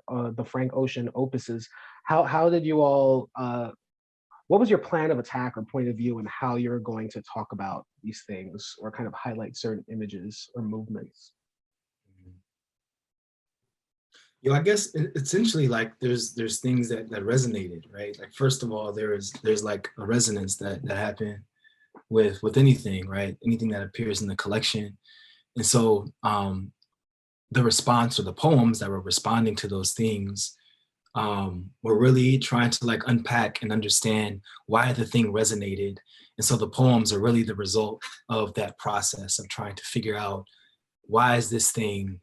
Ocean opuses. How did you all what was your plan of attack or point of view and how you're going to talk about these things or kind of highlight certain images or movements? I guess essentially like there's things that resonated, right? Like first of all, there's like a resonance that happened with anything, right? Anything that appears in the collection. And so the response or the poems that were responding to those things were really trying to like unpack and understand why the thing resonated. And so the poems are really the result of that process of trying to figure out why is this thing,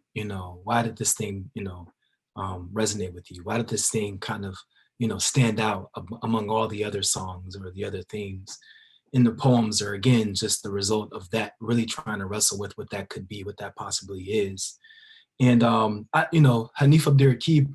why did this thing, resonate with you? Why did this thing kind of, stand out among all the other songs or the other themes? And the poems are again just the result of that, really trying to wrestle with what that could be, what that possibly is. And Hanif Abdurraqib,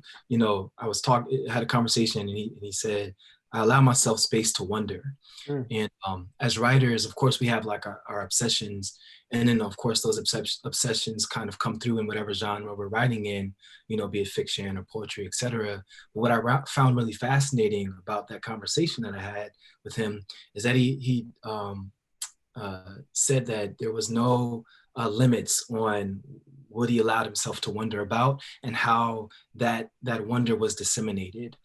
I was had a conversation, and he said, I allow myself space to wonder. Mm. And as writers, of course, we have like our obsessions, and then of course those obsessions kind of come through in whatever genre we're writing in, be it fiction or poetry, etc. But what I found really fascinating about that conversation that I had with him is that he said that there was no limits on what he allowed himself to wonder about and how that wonder was disseminated,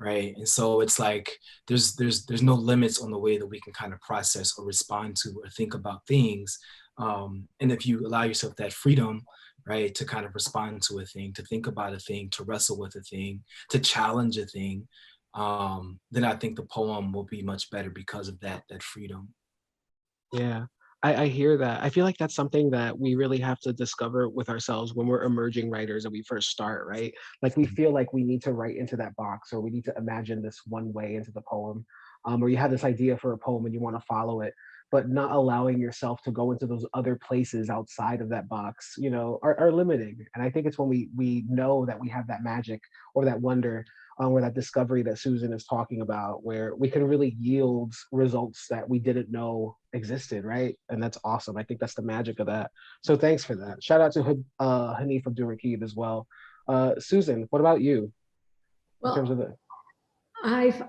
right? And so it's like there's no limits on the way that we can kind of process or respond to or think about things. And if you allow yourself that freedom, right, to kind of respond to a thing, to think about a thing, to wrestle with a thing, to challenge a thing, then I think the poem will be much better because of that freedom. Yeah, I hear that. I feel like that's something that we really have to discover with ourselves when we're emerging writers and we first start, right? Like we feel like we need to write into that box or we need to imagine this one way into the poem, or you have this idea for a poem and you want to follow it, but not allowing yourself to go into those other places outside of that box, are limiting. And I think it's when we know that we have that magic or that wonder or that discovery that Susan is talking about, where we can really yield results that we didn't know existed, right? And that's awesome. I think that's the magic of that. So thanks for that. Shout out to Hanif Abdurraqib as well. Susan, what about you in terms of Well, the?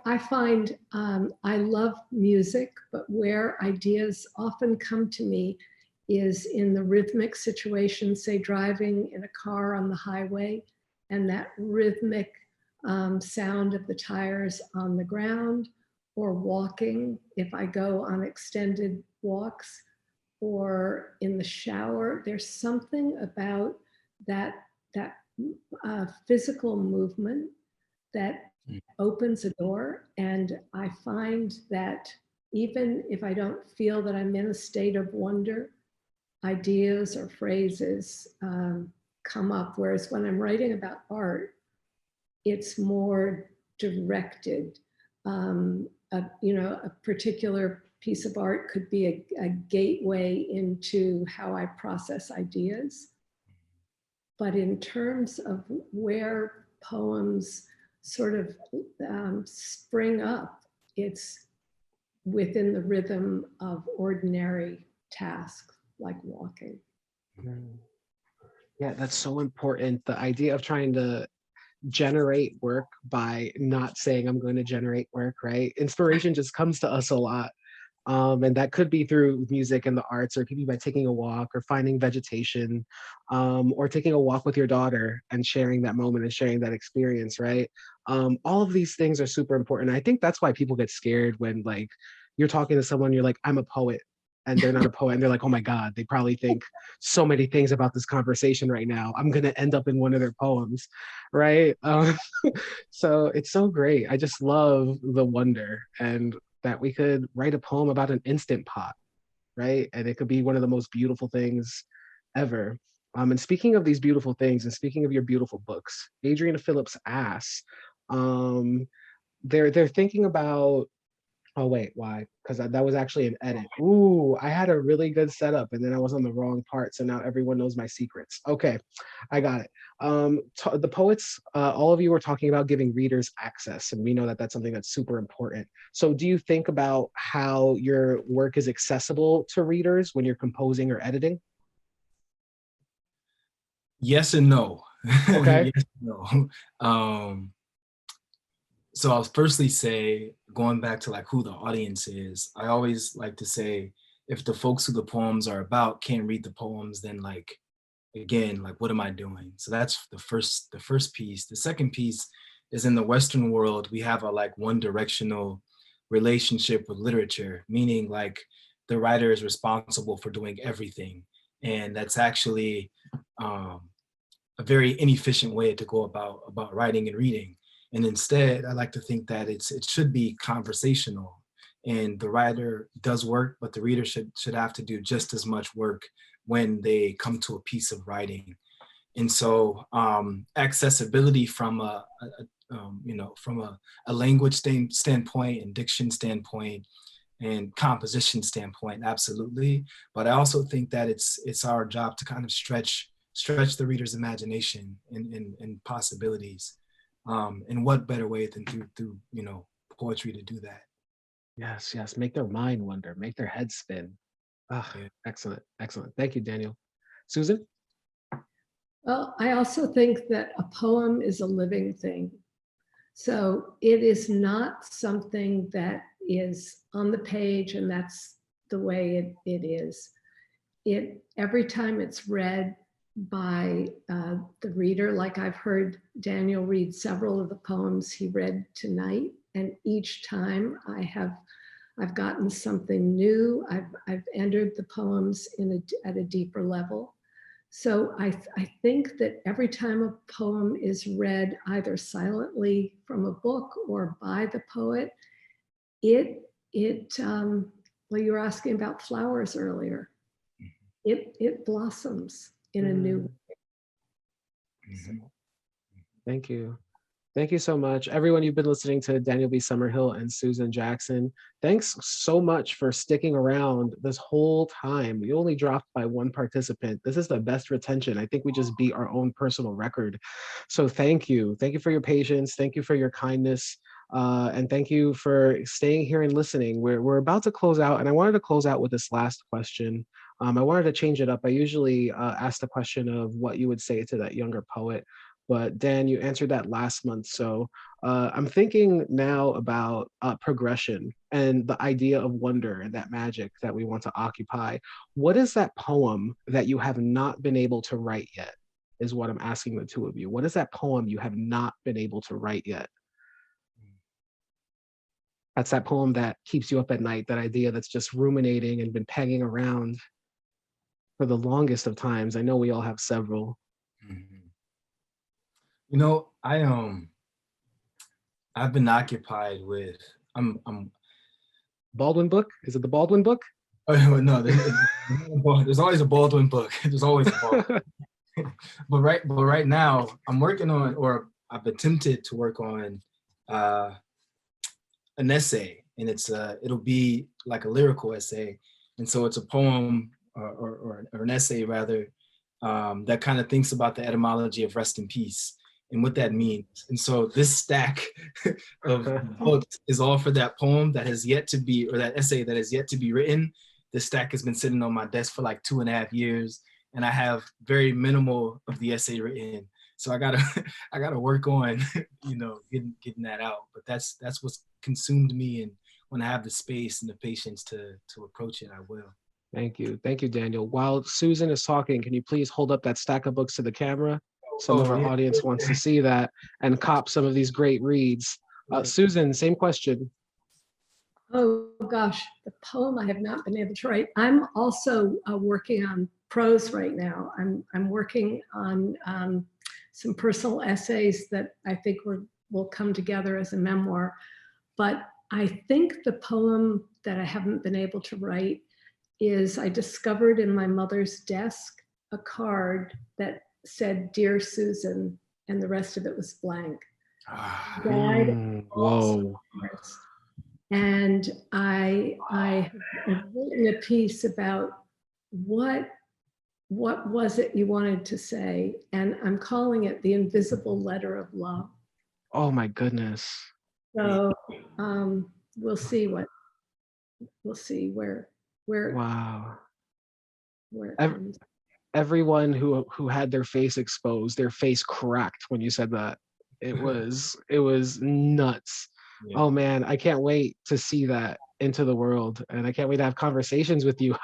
I find I love music, but where ideas often come to me is in the rhythmic situation, say driving in a car on the highway, and that rhythmic sound of the tires on the ground, or walking if I go on extended walks, or in the shower. There's something about that physical movement that opens a door. And I find that even if I don't feel that I'm in a state of wonder, ideas or phrases come up. Whereas when I'm writing about art, it's more directed. A particular piece of art could be a gateway into how I process ideas. But in terms of where poems sort of spring up, it's within the rhythm of ordinary tasks like walking. Yeah, that's so important. The idea of trying to generate work by not saying I'm going to generate work, right? Inspiration just comes to us a lot. And that could be through music and the arts, or it could be by taking a walk or finding vegetation, or taking a walk with your daughter and sharing that moment and sharing that experience, right? All of these things are super important. I think that's why people get scared when like you're talking to someone, you're like, I'm a poet, and they're not a poet, and they're like, oh my God, they probably think so many things about this conversation right now. I'm gonna end up in one of their poems, right? So it's so great. I just love the wonder and that we could write a poem about an instant pot, right? And it could be one of the most beautiful things ever. And speaking of these beautiful things, and speaking of your beautiful books, Adriana Phillips asks, they're thinking about. Oh wait, why? Because that was actually an edit. Ooh, I had a really good setup, and then I was on the wrong part, so now everyone knows my secrets. Okay, I got it. The poets, all of you were talking about giving readers access, and we know that that's something that's super important. So do you think about how your work is accessible to readers when you're composing or editing? Yes and no. Okay. Yes and no. So I'll firstly say, going back to like who the audience is, I always like to say, if the folks who the poems are about can't read the poems, then like, again, like what am I doing? So that's the first piece. The second piece is, in the Western world, we have a like one directional relationship with literature, meaning like the writer is responsible for doing everything. And that's actually a very inefficient way to go about writing and reading. And instead, I like to think that it should be conversational, and the writer does work, but the reader should have to do just as much work when they come to a piece of writing. And so accessibility from from a language standpoint and diction standpoint and composition standpoint, absolutely. But I also think that it's our job to kind of stretch the reader's imagination and possibilities. And what better way than through poetry to do that? Yes, yes. Make their mind wonder, make their head spin. Ah, Yeah. excellent, excellent. Thank you, Daniel. Susan? Well, I also think that a poem is a living thing. So it is not something that is on the page and that's the way it is. Every time it's read by the reader, like I've heard Daniel read several of the poems he read tonight, and each time I've gotten something new. I've entered the poems at a deeper level. So I think that every time a poem is read either silently from a book or by the poet, well, you were asking about flowers earlier. It blossoms in a new way. Mm-hmm. Thank you. Thank you so much. Everyone, you've been listening to Daniel B. Summerhill and Susan Jackson. Thanks so much for sticking around this whole time. We only dropped by one participant. This is the best retention. I think we just beat our own personal record. So thank you. Thank you for your patience. Thank you for your kindness. And thank you for staying here and listening. We're about to close out, and I wanted to close out with this last question. I wanted to change it up. I usually ask the question of what you would say to that younger poet. But Dan, you answered that last month. So I'm thinking now about progression and the idea of wonder and that magic that we want to occupy. What is that poem that you have not been able to write yet, is what I'm asking the two of you. What is that poem you have not been able to write yet? That's that poem that keeps you up at night, that idea that's just ruminating and been pegging around for the longest of times. I know we all have several. Mm-hmm. You know, I've been occupied with I'm Baldwin book? Is it the Baldwin book? oh no, there's always a Baldwin book. There's always a Baldwin. but right now I'm working on, or I've attempted to work on an essay, and it'll be like a lyrical essay, and so it's a poem or an essay rather, that kind of thinks about the etymology of rest in peace and what that means. And so this stack of books is all for that poem that has yet to be, or that essay that has yet to be written. This stack has been sitting on my desk for like 2.5 years, and I have very minimal of the essay written. So I gotta work on, getting that out. But that's what's consumed me, and when I have the space and the patience to approach it, I will. Thank you, Daniel. While Susan is talking, can you please hold up that stack of books to the camera? Some of our audience wants to see that and cop some of these great reads. Susan, same question. Oh gosh, the poem I have not been able to write. I'm also working on prose right now. I'm working on some personal essays that I think will come together as a memoir. But I think the poem that I haven't been able to write is, I discovered in my mother's desk a card that said, "Dear Susan," and the rest of it was blank. Whoa. And I have written a piece about what was it you wanted to say, and I'm calling it The Invisible Letter of Love. Oh my goodness. So we'll see where Wow. where it comes. Everyone who had their face exposed, their face cracked when you said that. It was nuts. Yeah. Oh man, I can't wait to see that into the world, and I can't wait to have conversations with you.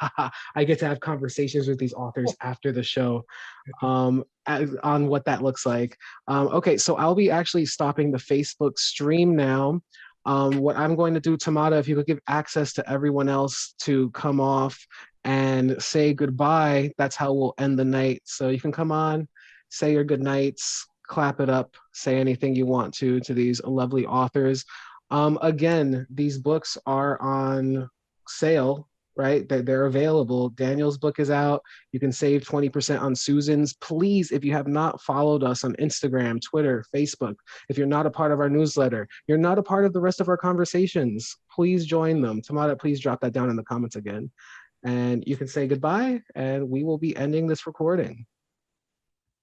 I get to have conversations with these authors after the show, on what that looks like. Okay, so I'll be actually stopping the Facebook stream now. What I'm going to do, Tamara, if you could give access to everyone else to come off and say goodbye, that's how we'll end the night. So you can come on, say your good nights, clap it up, say anything you want to these lovely authors. Again, these books are on sale, right? They're available. Daniel's book is out. You can save 20% on Susan's. Please, if you have not followed us on Instagram, Twitter, Facebook, if you're not a part of our newsletter, you're not a part of the rest of our conversations, please join them. Tamara, please drop that down in the comments again. And you can say goodbye, and we will be ending this recording.